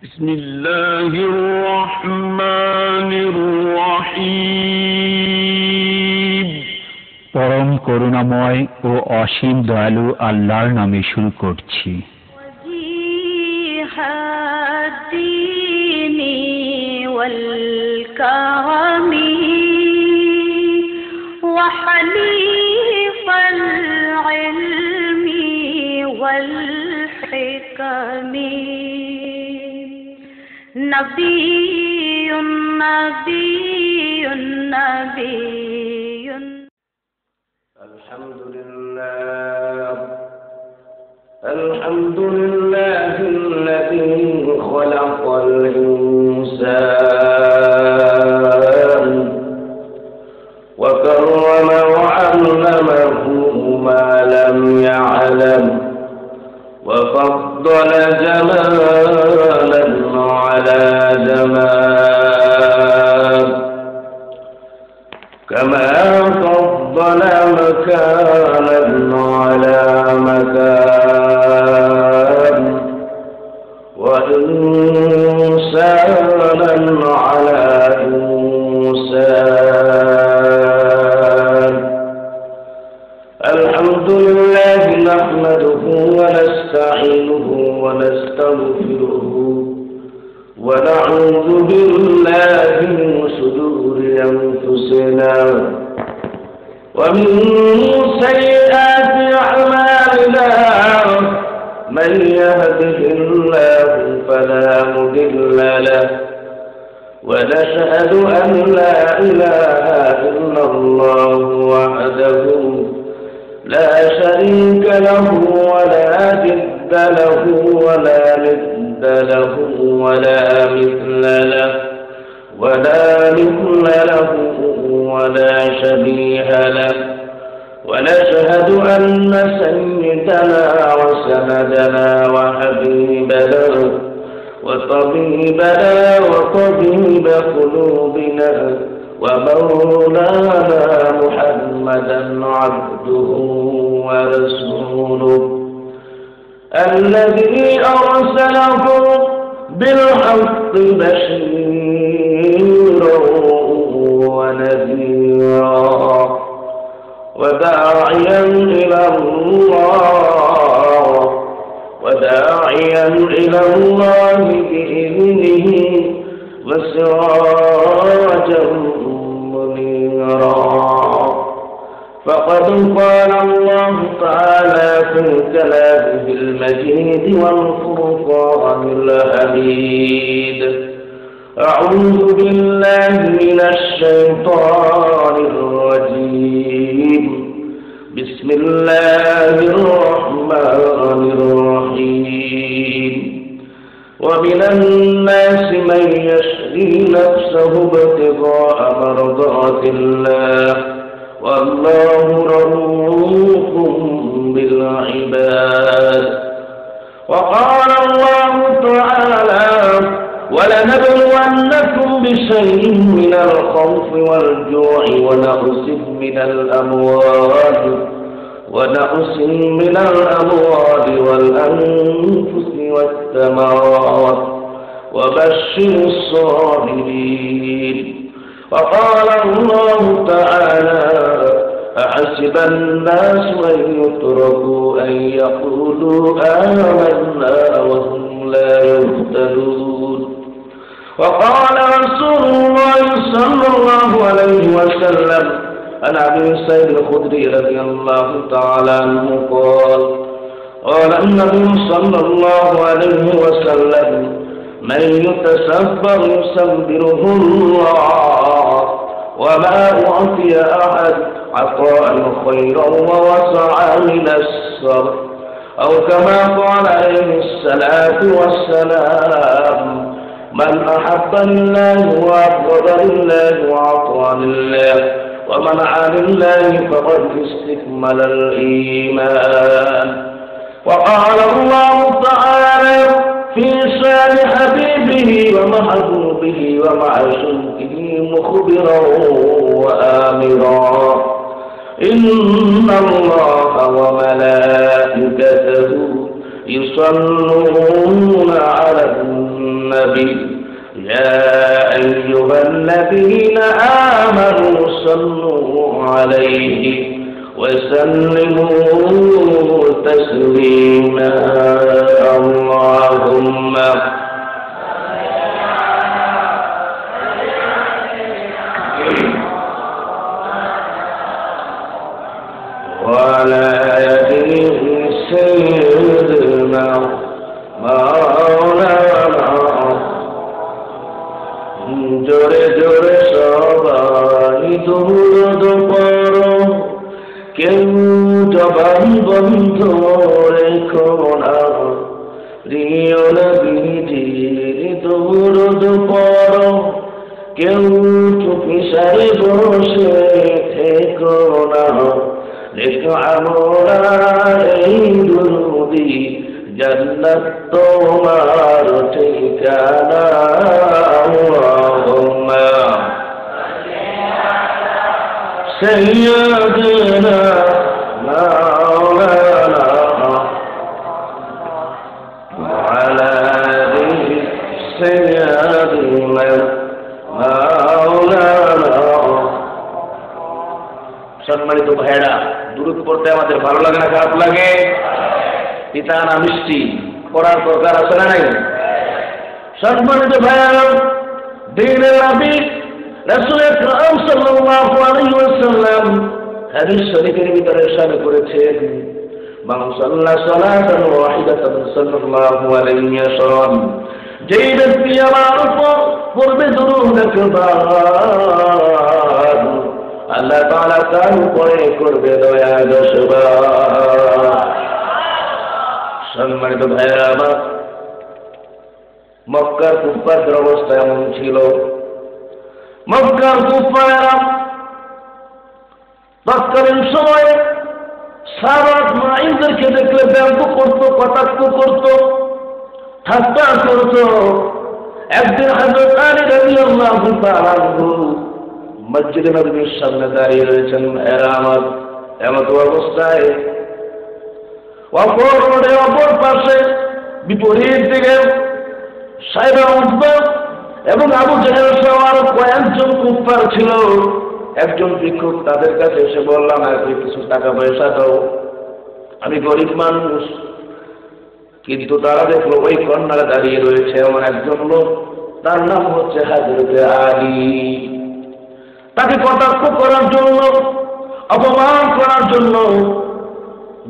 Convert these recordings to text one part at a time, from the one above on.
بسم الله الرحمن الرحيم পরম করুণাময় ও অসীম দয়ালু আল্লাহর নামে শুরু করছি। نبي نبي نبي الحمد لله الذي خلق الإنسان وكرم وعلمه ما لم يعلم وفضل جمالا على جمال كما فضل مكانا على مكان وإنسانا على إنسان. الحمد لله نحمده ونستعينه ونستغفره ونعوذ بالله من شرور أنفسنا ومن سيئات أعمالنا من يهده الله فلا مضل له ونشهد أن لا إله إلا الله وحده لا شريك له ولا جد له ولا ند له ولا مثل له ولا شبيه له ونشهد أن سيدنا وسندنا وحبيبنا وطبيبنا وطبيب قلوبنا ومولانا محمدا عبده ورسوله الذي أرسله بالحق بشيرا ونذيرا وداعيا إلى الله بإذنه وسراجا منيرا. فقد قال الله تعالى في كلامه المجيد والفرقان الحميد: أعوذ بالله من الشيطان الرجيم. بسم الله الرحمن الرحيم. ومن الناس من يشري نفسه ابتغاء مرضات الله والله رؤوف بالعباد. وقال الله تعالى: ولنبلونكم بشيء من الخوف والجوع ونقص من الأموال والأنفس والثمرات وبشر الصابرين. وقال الله تعالى: أحسب الناس أن يتركوا أن يقولوا آمنا وهم لا يفتنون. وقال رسول الله صلى الله عليه وسلم عن أبي سعيد الخدري رضي الله تعالى عنه قال النبي صلى الله عليه وسلم: من يتسبر يسبره الله وما أعطي أحد عطاء خيرا ووسعا من الصبر. أو كما قال عليه الصلاة والسلام: من أحب لله وأبغض لله وأعطى لله ومنع لله فقد استكمل الإيمان. وقال الله تعالى في شان حبيبه ومحبوبه ومعشوقه مخبرا وآمرا: إن الله وملائكته يصلون على النبي النبي يا أيها الذين آمنوا صلوا عليه وسلموا تسليما اللهم وعلى يده سيدنا مولانا জোরে জোরে সবাই দুরুদ পড়ো কেউ জবান বন্ধ রেখো না প্রিয় নবীজির দুরুদ পড়ো কেউ চুপিসারে বসে থেকো না রেখো আমরা এই দুরুদি জান্নাত তোমার ঠিকানা আল্লাহুম্মা সাইয়্যিদিনা মাওলানা ওয়ালা আলি সাইয়্যিদিনা মাওলানা। সম্মানিত ভাইরা, দুরূদ পড়তে আমাদের ভালো লাগে না খারাপ লাগে? পিতা না মিষ্টি পড়ার দরকার আছে না নাই? সম্মানিত ভাইরা, দ্বীনের নবী রাসূল আকরাম সাল্লাল্লাহু আলাইহি ওয়াসাল্লাম হাদিস শরীফের ভিতরে ইরশাদ করেছেন, মান সাল্লা সালাতান ওয়াহিদাতান সাল্লাল্লাহু আলাইহি ওয়াসাল্লাম, যেই ব্যক্তি আমার উপর পড়বে দুরূদ একবার, আল্লাহ তাআলা তার উপরে করবে দয়া 10 বার। সম্মানিত ভাইরা আমার, মক্কার কুফফারদের অবস্থা এমন ছিল, মক্কার কুফফাররা তৎকালীন সময়ে সাহাবাত মাইনদেরকে দেখলে ব্যঙ্গ করত, কটাক্ষ করত, ঠাট্টা করত। একদিন হযরত আলী রাদিয়াল্লাহু তাআলা আনহু মসজিদে নববীর সামনে দাঁড়িয়ে রয়েছেন। এরা আমার এমত অবস্থায় অপর পাশে বিপরীত দিকে সাইবা উতবা এবং আবু জাহেল সহ আরো কয়েকজন কুফফার ছিল। একজন ভিক্ষুক তাদের কাছে এসে বলল, আমাকে কিছু টাকা পয়সা দাও, আমি গরিব মানুষ। কিন্তু তারা দেখলো ওই কর্নারে দাঁড়িয়ে রয়েছে এমন একজন লোক, তার নাম হচ্ছে হযরত আলী। তাকে কটাক্ষ করার জন্য, অপমান করার জন্য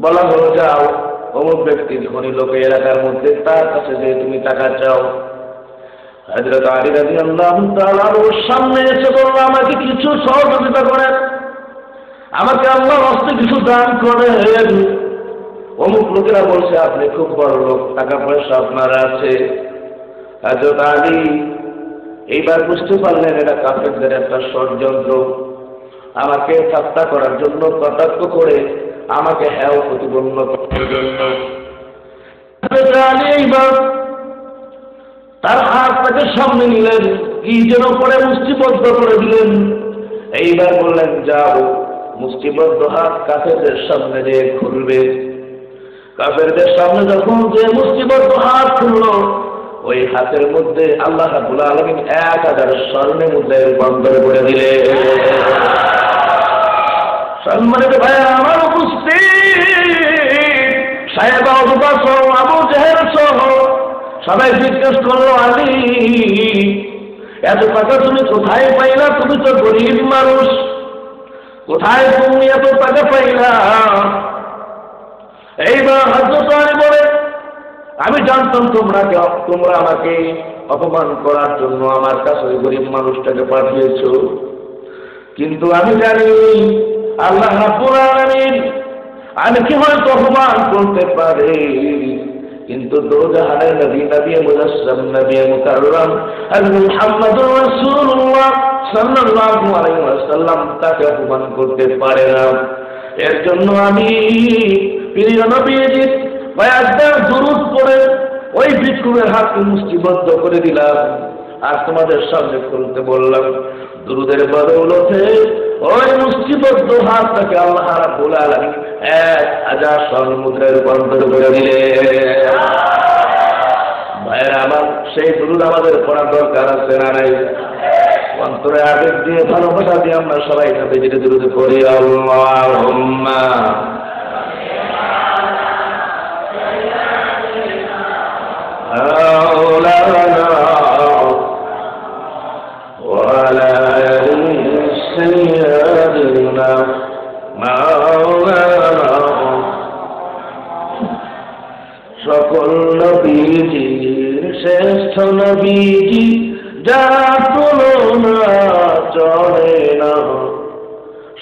বলা হলো, যাও অমুক ব্যক্তি ধনী লোক এলাকার মধ্যে, তার কাছে যে তুমি টাকা চাও। হযরত আলী রাদিয়াল্লাহু তাআলা ওর সামনে এসে বলল, আমাকে কিছু সহযোগিতা করেন, আমাকে আল্লাহর রাস্তে কিছু দান করেন। অমুক লোকেরা বলছে, আপনি খুব বড় লোক, টাকা পয়সা আপনার আছে। হযরত আলী এইবার বুঝতে পারলেন এটা কাফেরদের একটা ষড়যন্ত্র, আমাকে ঠাট্টা করার জন্য, কটাক্ষ করে আমাকে হেয় প্রতিপন্ন করার জন্য। এইবার তার হাতটাকে সামনে নিলেন, কি যেন পরে মুষ্টিবদ্ধ করে দিলেন। এইবার বললেন, যাও মুষ্টিবদ্ধ হাত কাফেরদের সামনে যে খুলবে। কাফেরদের সামনে যখন যে মুষ্টিবদ্ধ হাত খুলল, ওই হাতের মধ্যে আল্লাহ রাব্বুল আলামিন 1000 স্বর্ণের মুদ্রা রূপান্তর করে দিলেন। সম্মানিত ভাইয়া আমার, উপস্থিত সাহেবা উতবা সহ আবু জাহেল সহ সবাই জিজ্ঞেস করলো, আলী এত টাকা তুমি কোথায় পাইলা? তুমি তো গরিব মানুষ, কোথায় তুমি এত টাকা পাইলা? এইবার হযরত আলী বলে, আমি জানতাম তোমরা আমাকে অপমান করার জন্য আমার কাছে ওই গরিব মানুষটাকে পাঠিয়েছো, কিন্তু আমি জানি আল্লাহ রাব্বুল আলামিন আমাকে হয়তো অপমান করতে পারে, কিন্তু দোজাহানের নবী, নবী মুজাসসাম, নবী মুকাররম হযরত মুহাম্মদুর রাসূলুল্লাহ সাল্লাল্লাহু আলাইহি ওয়াসাল্লাম তাকে অপমান করতে পারে না। এর জন্য আমি প্রিয় নবীজির কয়েকবার দুরূদ পড়ে ওই ভিক্ষুকের হাতকে মুষ্টিবদ্ধ করে দিলাম, আর তোমাদের সামনে খুলতে বললাম। দুরূদের বদৌলতে ওই মুষ্টিবদ্ধ হাতটাকে আল্লাহ রাব্বুল আলামিন 1000 স্বর্ণ মুদ্রায় রূপান্তর করে দিলেন। ভাইয়েরা আমার, সেই দুরূদ আমাদের পড়ার দরকার আছে না নাই? অন্তরে আবেগ দিয়ে ভালোবাসা দিয়ে আমরা সবাই নবীজির দুরূদ পড়ি। আল্লাহুম্মা مولانا وعلى آل سيدنا مولانا সকল নবীজির শ্রেষ্ঠ নবীজি যার তুলনা চলে না,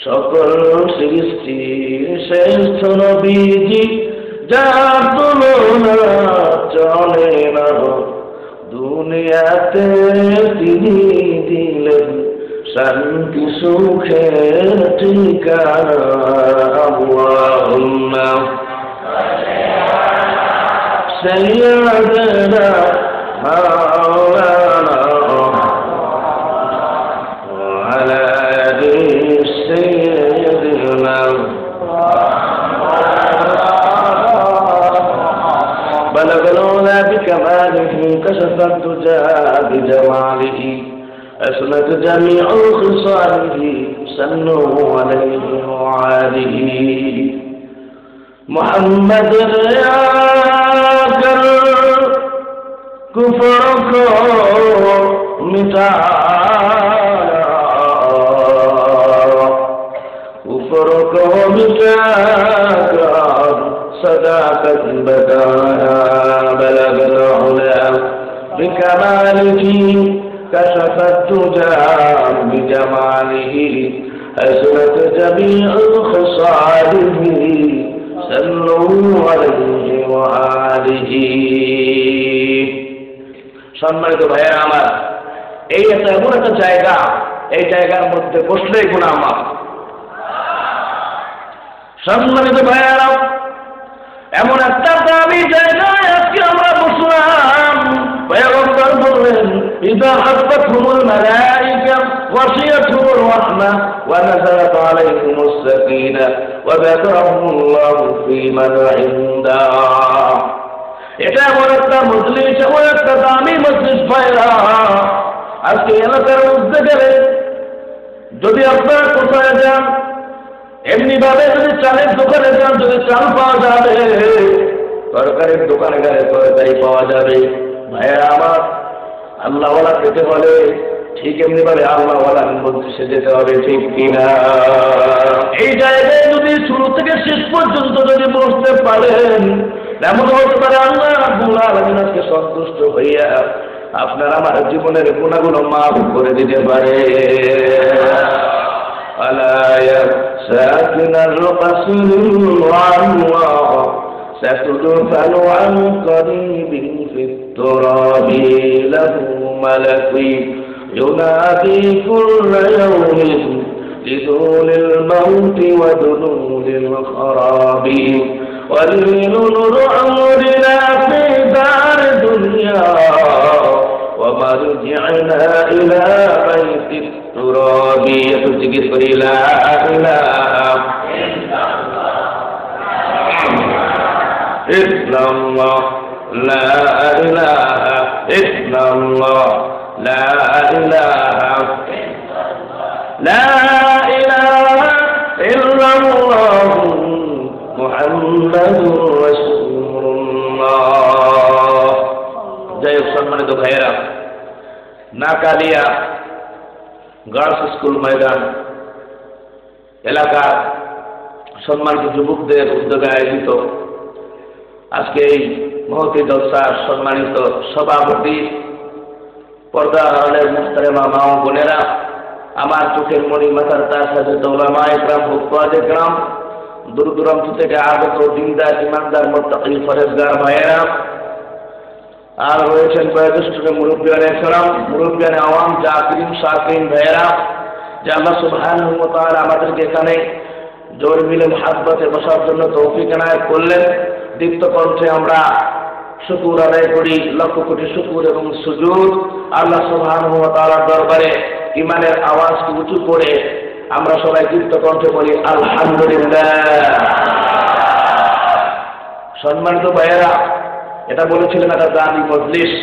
সকল সৃষ্টির শ্রেষ্ঠ নবীজি যার তুলনা চলে না, দুনিয়াতে তিনি দিলেন শান্তি সুখের ঠিকানা। আল্লাহুম্মা সাইয়্যিদানা মাওলানা ওয়া আলা আলি সাইয়্যিদিনা بلغ العلا بكماله كشف الدجى بجماله أسنت جميع خصاله سنوا عليه وعاله محمد يا कर कुफर को मिटाया, कुफर को मिटाकर صداقة बताया। بلغ العلا بكماله كشف الدجى بجماله أسنت جميع خصاله صلوا عليه وآله। সম্মানিত ভাইয়েরা আমার, এই একটা এমন একটা জায়গা, এই জায়গার মধ্যে বসলেই গুনাহ মাফ। সম্মানিত ভাইয়েরা, এমন একটা দামি জায়গায় আজকে আমরা বসলাম। পয়গম্বর বললেন, ইযা হাফাতহুমুল মালায়েকা ওয়াশিয়াতুর রাহমা ওয়া নাযালাত আলাইহিমুস সাকিনা ওয়া যাকারাহুমুল্লাহু ফী মান ইনদা। এটা এমন একটা মজলিস, এমন একটা দামি মজলিস ভাইরা। আজকে এলাকার মধ্যে গেলে যদি আপনারা কোথায় যান, এমনি ভাবে যদি চালের দোকানে যান, যদি চাল পাওয়া যাবে, তরকারির দোকানে গেলে তরকারি পাওয়া যাবে। ভাইয়েরা আমার, আল্লাহওয়ালা পেতে হলে ঠিক এমনি ভাবে আল্লাহওয়ালা মজলিসে যেতে হবে, ঠিক কিনা? এই জায়গায় যদি শুরু থেকে শেষ পর্যন্ত যদি বসতে পারেন, এমন হতে পারে আল্লাহ রাব্বুল আলামিন আজকে সন্তুষ্ট হইয়া আপনার আমার জীবনের গুনাহগুলো মাফ করে দিতে পারে। ألا ساكن القصر والله ستدفن عن قريب في التراب له ملك ينادي كل يوم لدول الموت ودنول الخراب ولين عمرنا في دار الدنيا ومرجعنا إلى بيت التراب تذكر لا إله إلا الله لا إله إلا الله لا إله لا إله إلا الله محمد رسول الله। যাই হোক সম্মানিত ভাইয়েরা, নাকালিয়া গার্লস স্কুল ময়দান এলাকার সম্মানিত যুবকদের উদ্যোগে আয়োজিত আজকে এই মহতি জলসার সম্মানিত সভাপতি, পর্দা আড়ালের মুহতারামা মা ও বোনেরা, আমার চোখের মণি, মাথার তাজ হাজরত উলামা ইকরাম, হুফাজ ইকরাম, দূর দূরান্ত থেকে আগত দিনদার ইমানদার মুত্তাকি ফরেজগার ভাইয়েরা, আর রয়েছেন বয়োজ্যেষ্ঠ মুরব্বিয়ানে ইকরাম, মুরব্বিয়ানে আওয়াম, জাকিরিন শাকিরিন ভাইয়েরা, যে আল্লাহ সুবহানাহু ওয়া তাআলা আমাদেরকে এখানে জোর মিলে মুহাব্বতে বসার জন্য তৌফিক এনায়েত করলেন। দীপ্ত কণ্ঠে আমরা শুকর আদায় করি, লক্ষ কোটি শুকর এবং সুজুদ আল্লাহ সুবহানাহু ওয়া তাআলার দরবারে ইমানের আওয়াজকে উঁচু করে আমরা সবাই দীপ্ত কণ্ঠে বলি আলহামদুলিল্লাহ। সম্মানিত ভাইয়েরা, এটা বলেছিলেন একটা দানি মজলিস,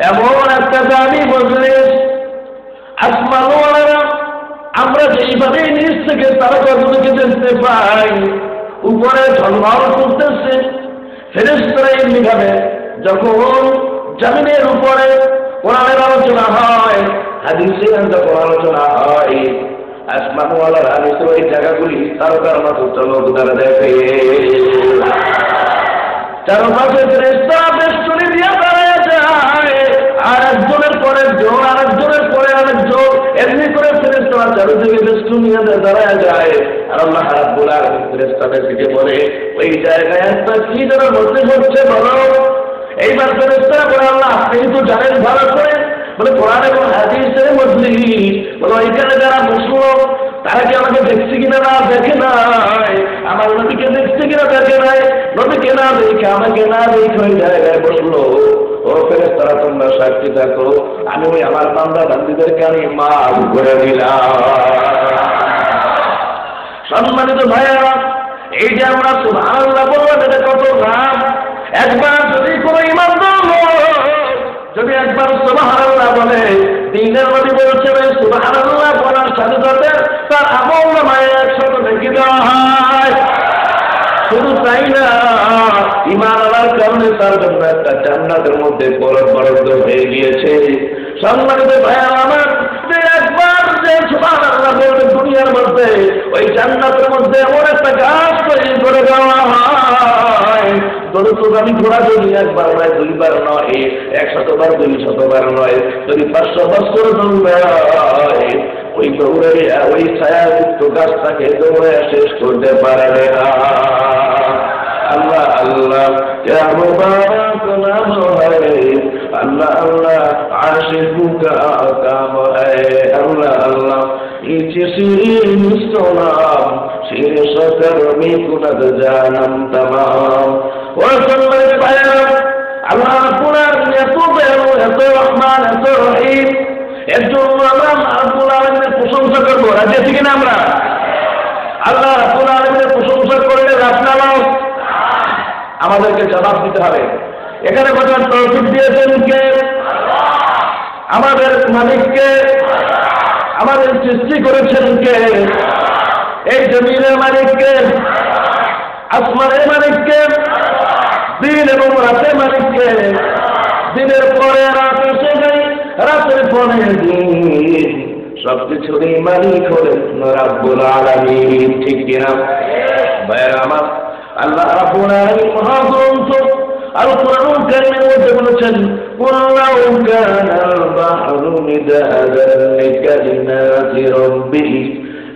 এমন একটা দানি মজলিস আসমানওয়ালারা আমরা যেইভাবে নিচ থেকে তারকাগুলোকে দেখতে পাই, উপরে ঝলমল করতেছে, ফেরেশতারা এমনিভাবে যখন জমিনের উপরে কোরআনের আলোচনা হয়, হাদিসের যখন আলোচনা হয়, আসমানওয়ালারা নিশ্চয় ওই জায়গাগুলি তারকার মতো চমক দ্বারা দেখে। চারপাশে ফেরেশতারা বেষ্টনী দিয়ে দাঁড়ায় যায়, আর একজনের পরে একজন, আর একজনের পরে আরেকজন, এমনি করে ফেরেশতারা চারদিকে বেষ্টনী দিয়ে দাঁড়ায় যায়। আর আল্লাহ রাব্বুল আলামিন ফেরেশতাদের দিকে বলে, ওই জায়গায় একটা কি যেন বলতে হচ্ছে বলো। এইবার ফেরেশতারা বলে, আল্লাহ আপনি তো জানেন ভালো করে, বলে কোরআন এবং হাদিসের মজলিস, বলে ওইখানে যারা বসলো তারা কি আমাকে দেখছে কিনা না দেখে নাই, আমার নবীকে দেখছে কিনা দেখে নাই, নবীকে না দেখে আমাকে না দেখে ওই জায়গায় বসলো। ও ফেরেশতারা তোমরা সাক্ষী থাকো, আমি ওই আমার বান্দা বান্দীদেরকে আমি মাফ করে দিলাম। সম্মানিত ভাইয়েরা, এই যে আমরা সুবহানাল্লাহ বললাম, এটা কত লাভ। একবার যদি কোনো ইমানদার যদি একবার সুবহানাল্লাহ বলে, দ্বীনের নবী বলছেন সুবহানাল্লাহ বলার সাথে সাথে তার আমল নামায় 100 নেকি দেওয়া হয়। শুধু তাই না, ঈমান আনার কারণে তার জন্য একটা জান্নাতের মধ্যে বরাদ্দ হয়ে গিয়েছে। সম্মানিত ভাইয়েরা আমার, যে একবার যে সুবহানাল্লাহ বলবে দুনিয়ার মধ্যে, ওই জান্নাতের মধ্যে এমন একটা গাছ তৈরি করে দেওয়া হয়, দরুদগামী ঘোড়া যদি একবার নয়, দুইবার নয়, 100 বার 200 বার নয়, যদি 500 বছর দৌড়ায়, ওই দৌড়ে ওই ছায়াযুক্ত গাছটাকে দৌড়ে শেষ করতে পারে না। আল্লাহ আল্লাহ क्या मुबारक नाम है, अल्लाह अल्लाह आशिकों का काम है, अल्लाह अल्लाह इस शिरीन सलाम शिर शकर में कुनद जानम तमाम। और सम्मानित भाइयों, अल्लाह रब्बुल आलमीन এত দয়ালু, এত রহমান, এত রহিম, এর জন্য আমরা রব্বুল আলামিনের প্রশংসা করবো। রাজি আছি কিনা আমরা? আল্লাহ রব্বুল আলামিনের প্রশংসা করলে লাভ না লাভ? আমাদেরকে জবাব দিতে হবে। এখানে বোঝার তৌফিক দিয়েছেন কে? আমাদের মালিককে। আমাদের সৃষ্টি করেছেন কে? এই জমিনের মালিককে, আসমানের মালিককে, দিন এবং রাতের মালিককে। দিনের পরে রাত এসে যায়, রাতের পরে দিন, সবকিছুরই মালিক হলেন রাব্বুল আলামিন। ঠিক কিনা ভাইরা আমার? আল্লাহ রাব্বুল আলামিন মহাগ্রন্থ আল কুরআনুল কারীমের মধ্যে বলেছেন, কুল্লাউ কানাল বাহরু মিদাদান লিকালিমাতি রাব্বি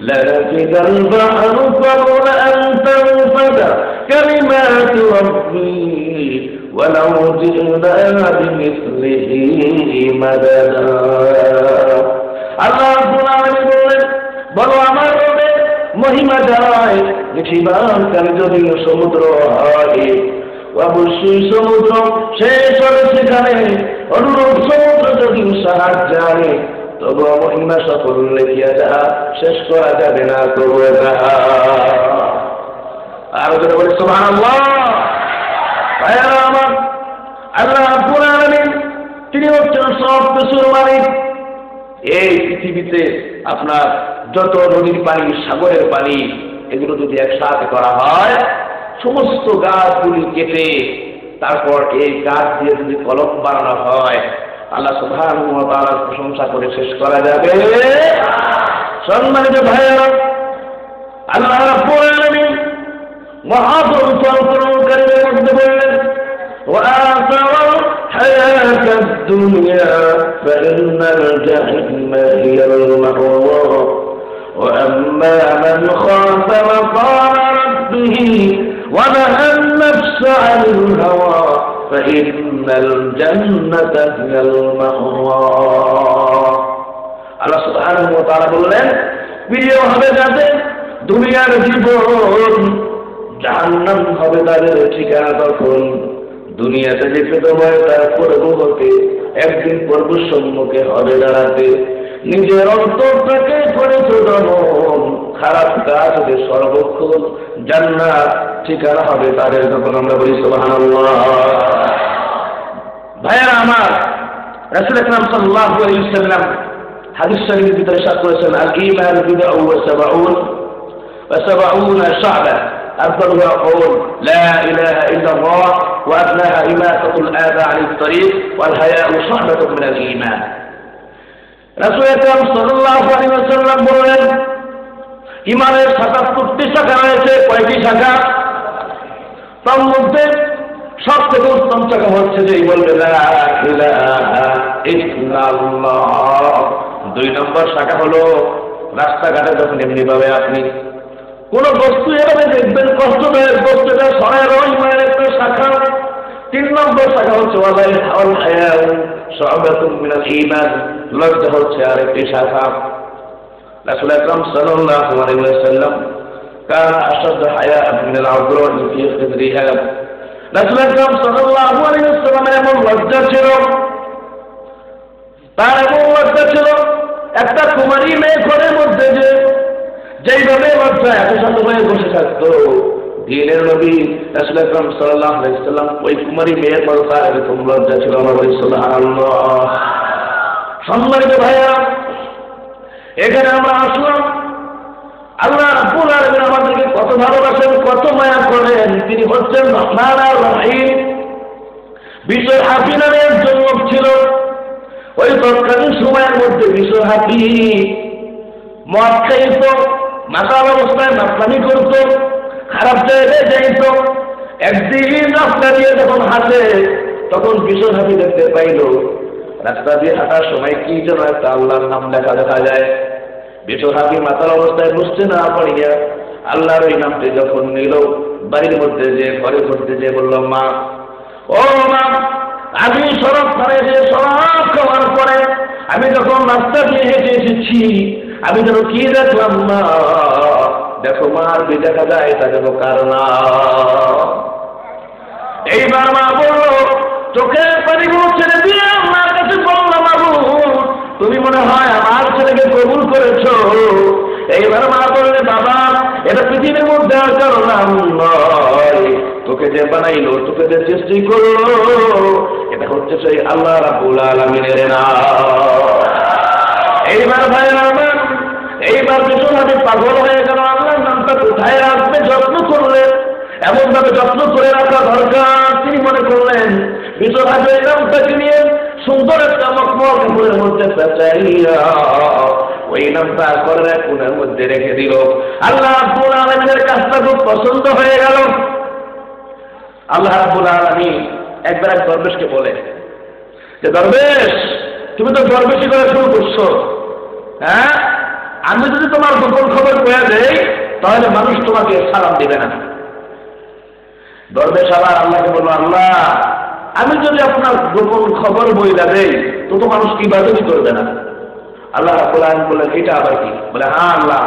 লানাফিদাল বাহরু ক্বাবলা আন তানফাদা কালিমাতু রাব্বি ওয়ালাউ জি'না বিমিসলিহি মাদাদা। আল্লাহ রাব্বুল আলামিন বলেন, বলো আমার রবের মহিমা যায়, নিশিবানকারী যদি সমুদ্র হয়, অবশ্যই সমুদ্র শেষ হবে সেখানে, অনুরূপ সমুদ্র যদি সাহায্য যায়, তবু মহিমা সকল লেখিয়া যাহা শেষ করা যাবে না। তবু আরো যেটা বলে সুবহানাল্লাহ। ভাইয়েরা আমার, আল্লাহ রাব্বুল আলামিন তিনি হচ্ছেন সব কিছুর মালিক। এই পৃথিবীতে আপনার যত নদীর পানি, সাগরের পানি, এগুলো যদি একসাথে করা হয়, সমস্ত গাছগুলি কেটে তারপর এই গাছ দিয়ে যদি কলম বানানো হয়, আল্লাহ সুবহানাহু ওয়া তাআলার প্রশংসা করে শেষ করা যাবে? সম্মানিত ভাইয়েরা, আল্লাহ রাব্বুল আলামিন মহাগ্রন্থ আল কুরআনুল কারীমের মধ্যে বললেন, وآثروا الحياة الدنيا فإن الجحيم هي المأوى وأما من خاف مقام ربه ونهى النفس عن الهوى فإن الجنة هي المأوى। আল্লাহ সুবহানাহু ওয়া তাআলা বললেন, প্রিয় হবে যাদের দুনিয়ার জীবন, জাহান্নাম হবে তাদের ঠিকানা। তখন দুনিয়াতে যে তোমার তার পরবর্তী একদিন পর্বত সম্মুখে হবে দাঁড়াতে, নিজের অন্তরটাকে করে দমন, খারাপ কাজ সর্বক্ষণ জান্নাত ঠিকানা হবে তাদের। তখন আমরা বলি সুবহানাল্লাহ। ভাইয়েরা আমার, রাসূল আকরাম সাল্লাল্লাহু আলাইহি ওয়াসাল্লাম হাদিস শরীফের ভিতরে ইরশাদ করেছেন, আল ঈমান বিদ'উ ওয়া সাবউনা শা'বা أفضلها قول لا إله إلا الله وأدناها إماتة الأذى عن الطريق والحياء شعبة من الإيمان। রাসূল আকরাম সাল্লাল্লাহু আলাইহি ওয়াসাল্লাম বলেন, ঈমানের ৭৭টি শাখা রয়েছে। কয়টি শাখা? তার মধ্যে সবথেকে উত্তম শাখা হচ্ছে যে বলবে লা ইলাহা ইল্লাল্লাহ। ২ নম্বর শাখা হলো রাস্তাঘাটে যখন এমনি ভাবে আপনি কোন বস্তু এভাবে দেখবেন কষ্টদায়ক বস্তুটা সরার ঈমানের একটা শাখা। ৩ নম্বর শাখা হচ্ছে ওয়াল হায়াউ শু'বাতুম মিনাল ঈমান, লজ্জা হচ্ছে আরেকটি শাখা। রাসূল আকরাম সাল্লাল্লাহু আলাইহি ওয়াসাল্লাম কানা আশাদ্দু হায়াআন মিনাল আযরান ফি খিদরিহা। রাসূল আকরাম সাল্লাল্লাহু আলাইহি ওয়াসাল্লামের এমন লজ্জা ছিল, তার এমন লজ্জা ছিল, একটা কুমারী মেয়ে ঘরের মধ্যে যেইভাবে লজ্জা এত শত হয়ে বসে থাকতো, দ্বীনের নবী রাসূল আকরাম সাল্লাল্লাহু আলাইহি ওয়াসাল্লাম ওই কুমারী মেয়ের পর তার এরকম লজ্জা ছিল। আমরা বলি সুবহানাল্লাহ। সম্মানিত ভাইয়া, এখানে আমরা আসলাম, আল্লাহ রাব্বুল আলামিন আমাদেরকে কত ভালোবাসেন, কত মায়া করেন। তিনি হচ্ছেন রহমান আর রহিম। বিশ্ব হাফি নামে একজন লোক ছিল। ওই তৎকালীন সময়ের মধ্যে বিশ্ব হাফি মদ খাইত, মাতাল অবস্থায় মাতলামি করত, খারাপ জায়গায় যাইত। একদিন রাস্তা দিয়ে যখন হাঁটে তখন বিশ্ব হাফি দেখতে পাইল রাস্তা দিয়ে হাঁটার সময় কি যেন একটা আল্লাহর নাম লেখা দেখা যায়। বিশ্ব হাফি মাতাল অবস্থায় বুঝতে না পারিয়া আল্লাহর ওই নামটি যখন নিল, বাড়ির মধ্যে যে ঘরের মধ্যে যে বলল, মা, ও মা, আমি সড়ক পারে যে সড়ক খাওয়ার পরে আমি যখন রাস্তা দিয়ে হেঁটে এসেছি, আমি যেন কি দেখলাম না। দেখো মা, আর কি দেখা যায় তা যেন কারণ। এইবার মা বলল, চোখের পানিগুলো ছেড়ে দিয়ে আমার কাছে বললাম, বাবু, তুমি মনে হয় আমার ছেলেকে কবুল করেছো। এইবার মা বললে, বাবা, এটা পৃথিবীর মধ্যে আর কারো নাম নয়, তোকে যে বানাইলো, তোকে যে সৃষ্টি করলো, এটা হচ্ছে সেই আল্লাহ রাব্বুল আলামিনের নাম। এইবার ভাইরা আমার, এইবার ভীষণ আমি পাগল হয়ে গেল। আল্লাহর নামটা কোথায় রাখবে যত্ন করলেন, এমন ভাবে যত্ন করে রাখা দরকার। তিনি মনে করলেন ভীষণ ভাবে এই নামটাকে নিয়ে সুন্দর একটা মখমল কাপড়ের মধ্যে পেঁচাইয়া ওই নামটা করে কোণের মধ্যে রেখে দিল। আল্লাহ রাব্বুল আলামিনের কাজটা খুব পছন্দ হয়ে গেল। আল্লাহ রাব্বুল আলামিন একবার এক দরবেশকে বলে যে, দরবেশ, তুমি তো দরবেশি করে শুরু করছো, হ্যাঁ? আমি যদি তোমার গোপন খবর পেয়ে দেই তাহলে মানুষ তোমাকে সালাম দিবে না। দরবেশ আবার আল্লাহকে বলল, আল্লাহ, আমি যদি আপনার গোপন খবর বইলা দেই তো মানুষ ইবাদতই করবে না। আল্লাহ রাব্বুল আলামিন বললেন, এটা আবার কি? বলে, হ্যাঁ আল্লাহ,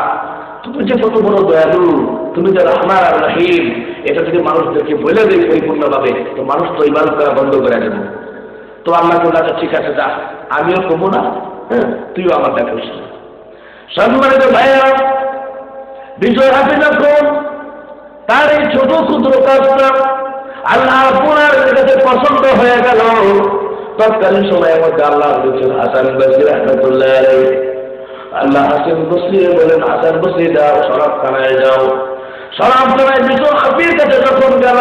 তুমি যে কত বড় দয়ালু, তুমি যে রহমান আর রহিম, এটা যদি মানুষদেরকে বলে দেই পরিপূর্ণভাবে তো মানুষ তো ইবাদত করা বন্ধ করে দেবে। তো আল্লাহ বলল, আচ্ছা ঠিক আছে, যা, আমিও কমবো না, হ্যাঁ, তুইও আমার দেখিস। সম্মানিত ভাইয়া, বিজয় হাফি যখন তার এই ছোট ক্ষুদ্র কাজটা আল্লাহ আপনার কাছে পছন্দ হয়ে গেল, তৎকালীন সময়ের মধ্যে আল্লাহ হাসান বসরি রাহমাতুল্লাহ আলাইহি, আল্লাহ হাসান বসরি বলেন, হাসান বসরি যাও, শরাবখানায় যাও। শরাবখানায় বিজয় হাফির কাছে যখন গেল,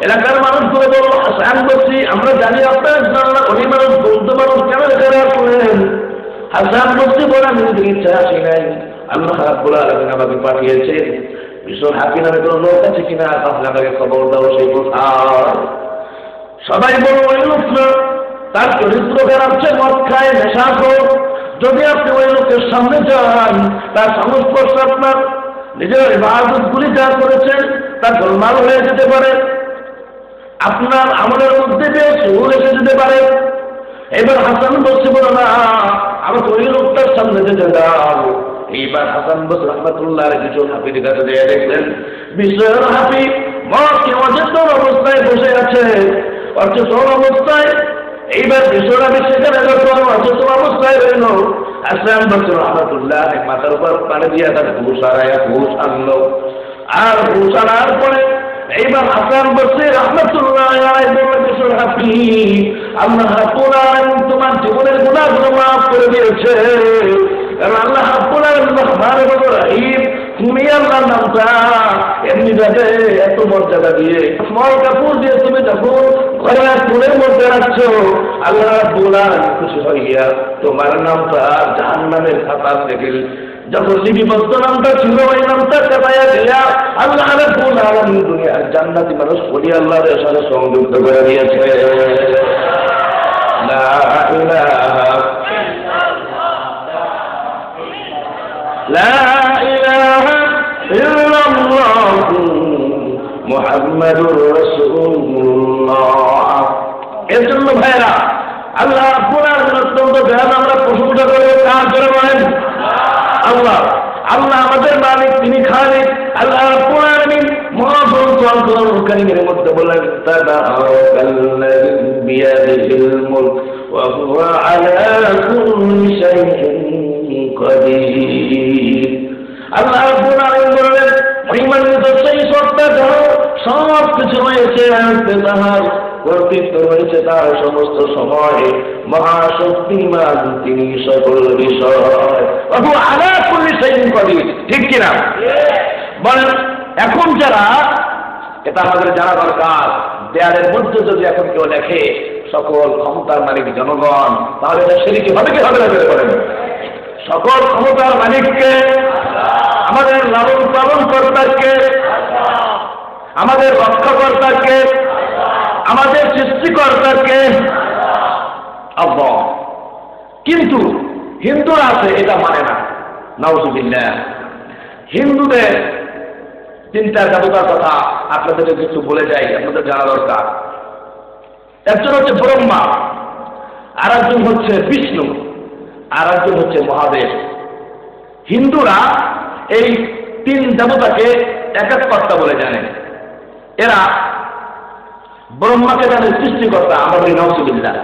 এলাকার মানুষগুলো বলল, হাসান বসরি, আমরা জানি আপনার জানলা অনেক মানুষ বৌদ্ধ মানুষ কেন এখানে আসলেন? হাসান বসরি বলে, আমি যদি ইচ্ছা আসি নাই, আল্লাহ রাব্বুল আলামিন আমাকে পাঠিয়েছেন। বিশর হাফি নামে কোনো লোক আছে কিনা, তাহলে আমাকে খবর দাও, সেই কোথায়? সবাই বলল, ওই লোক না, তার চরিত্র খারাপ, মদ খায়, নেশা খোর। যদি আপনি ওই লোকের সামনে যান, তার সংস্পর্শ আপনার নিজের ইবাদতগুলি যা করেছেন তার গোলমাল হয়ে যেতে পারে, আপনার আমলের মধ্যে বেশ সুর এসে যেতে পারে। এবার হাসান বসরি বলো, না, আমাকে ওই লোকটার সামনে যেতে দাও। এইবার হাসান বসরি রাহমাতুল্লাহ আলাইহি বিশর হাফির কাছে দিয়ে দেখলেন বিশর হাফি মদকে অচেতন অবস্থায় বসে আছে, অচেতন অবস্থায়। এইবার বিশর হাফি সেখানে যখন অচেতন অবস্থায় রইল, হাসান বসরি রাহমাতুল্লাহ মাথার উপর পানি দিয়ে তার হুশ হারায়, হুশ আনলো। আর হুশ আনার পরে এইবার হাসান বসরি রাহমাতুল্লাহ আলাইহি বলেছেন, হাফিজ আল্লাহ রাব্বুল আলামিন তোমার জীবনের গুনাহগুলো মাফ করে দিয়েছে, কারণ আল্লাহ রাব্বুল আলামিন রহমানুর রহিম। তুমি আল্লাহর নামটা এমনি ভাবে এত মর্যাদা দিয়ে স্মল কাপড় দিয়ে তুমি যখন ঘরের ফুলের মধ্যে রাখছো, আল্লাহ রাব্বুল আলামিন খুশি হইয়া তোমার নামটা জাহান্নামের খাতা থেকে যখন লিপিবদ্ধ নামটা ছিল ওই নামটা কাটাইয়া দিয়া আল্লাহ রাব্বুল আলামিন দুনিয়ার জান্নাতি মানুষ বলি আল্লাহর সাথে সংযুক্ত করে দিয়েছে। লা ইলাহা লা ইলাহা ইল্লাল্লাহু মুহাম্মাদুর রাসূলুল্লাহ। এর জন্য ভাইরা আল্লাহ রাব্বুল আলামিন অত্যন্ত দয়াল, আমরা প্রশংসা করব কার জন্য বলেন? আল্লাহ। আল্লাহ আমাদের মালিক, তিনি খালিক। আল্লাহ রাব্বুল আলামিন মহাগ্রন্থ আল কারীমের মধ্যে বলেন, তাবারাকাল্লাযী বিয়াদিহিল মুলক ওয়া হুয়া আলা কুল্লি শাইইন কাদির। আল্লাহ রাব্বুল আলামিন বলেন, মহিমান্বিত সেই সত্তা যার সব কিছু রয়েছে তাহার কর্তৃত্ব রয়েছে তার সমস্ত সময়ে, মহাশক্তিমান তিনি সকল বিষয়। ওয়া আলা কুল্লি শাইইন কাদির, ঠিক কিনা বলেন? এখন যারা, এটা আমাদের জানা দরকার, দেয়ালের মধ্যে যদি এখন কেউ লেখে সকল ক্ষমতার মালিক জনগণ, তাহলে এটা শিরক হবে কি হবে না বলেন? সকল ক্ষমতার মালিককে, আমাদের লালন পালন কর্তাকে, আমাদের রক্ষাকর্তাকে, আমাদের সৃষ্টিকর্তাকে আল্লাহ। কিন্তু হিন্দুরা আছে এটা মানে না, নাউযুবিল্লাহ। হিন্দুদের তিনটা দেবতার কথা আপনাদের কিছু বলে যাই, আপনাদের জানা দরকার। একজন হচ্ছে ব্রহ্মা, আর একজন হচ্ছে বিষ্ণু, আর একজন হচ্ছে মহাদেব। হিন্দুরা এই তিন দেবতাকে এক এক কর্তা বলে জানে। এরা ব্রহ্মাকে জানে সৃষ্টিকর্তা, আমরা বলি নাউযুবিল্লাহ।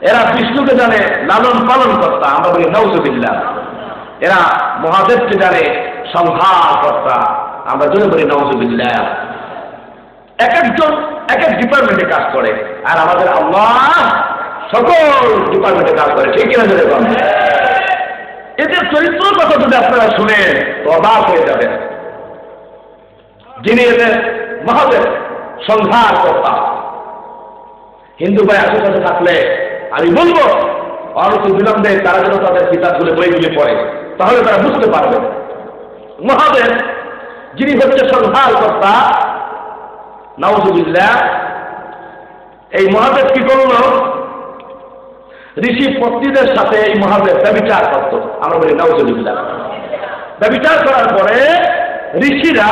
এরা বিষ্ণুকে জানে লালন পালন কর্তা, আমরা বলি নাউযুবিল্লাহ। এরা মহাদেবকে জানে সংহার কর্তা, আমরা জন্য বলি নাউযুবিল্লাহ। এক একজন এক এক ডিপার্টমেন্টে কাজ করে, আর আমাদের আল্লাহ সকল ডিপার্টমেন্টে কাজ করে, ঠিক কিনা জোরে বলেন? এদের চরিত্রের কথা যদি আপনারা শুনেন তো অবাক হয়ে যাবেন। যিনি এদের মহাদেব সংহার কর্তা, হিন্দু ভাই আশেপাশে থাকলে আমি বলবো অনতি বিলম্বে তারা যেন তাদের কিতাবগুলো বইগুলি পড়ে, তাহলে তারা বুঝতে পারবে। মহাদেব যিনি হচ্ছে সংহার কর্তা, নাউযুবিল্লাহ, এই মহাদেব কি করল? ঋষি পত্নীদের সাথে এই মহাদেব ব্যভিচার করত, আমরা বলি নাউযুবিল্লাহ। ব্যভিচার করার পরে ঋষিরা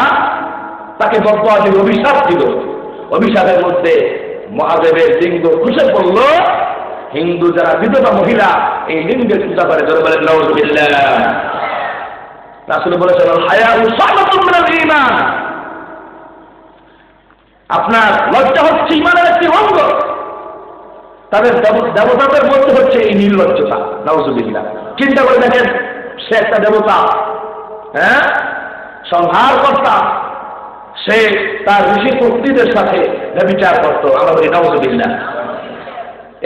তাকে বদদোয়া দিল, অভিশাপ দিল। অভিশাপের মধ্যে মহাদেবের লিঙ্গ খসে পড়ল। হিন্দু যারা বিধবা মহিলা এই লিঙ্গের পূজা করে, যারা বলেন নাউযুবিল্লাহ। রাসূল বলেছেন, হায়াউ শাআবাতুম মিনাল ঈমান, আপনার লজ্জা হচ্ছে ঈমানের একটি অঙ্গ। তাদের দেবতাদের মধ্যে হচ্ছে এই নির্লজ্জতা, নাউযুবিল্লাহ। চিন্তা করে দেখেন, সে একটা দেবতা, হ্যাঁ, সংহার কর্তা, সে তার ঋষি পত্নীদের সাথে ব্যভিচার করত, আমরা বলি নাউযুবিল্লাহ।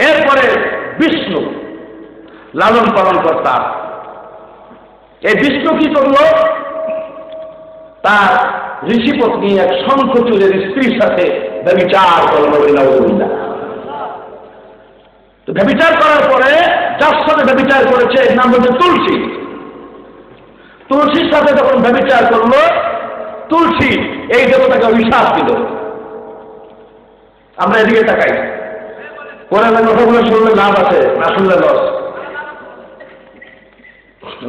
এরপরে বিষ্ণু লালন পালন কর্তা, এই বিষ্ণু কি করল? তার ঋষি পত্নী এক শঙ্খচূড়ের স্ত্রীর সাথে ব্যভিচার করল, নাউযুবিল্লাহ। তো ব্যভিচার করার পরে যার সাথে ব্যভিচার করেছে এর নাম হচ্ছে তুলসী। তুলসীর সাথে যখন ব্যভিচার করলো, তুলসী এই দেবতাকে অভিশাপ দিল। আমরা এদিকে তাকাই, কোরআনের কথাগুলো শুনলে লাভ আছে, না শুনলে লস।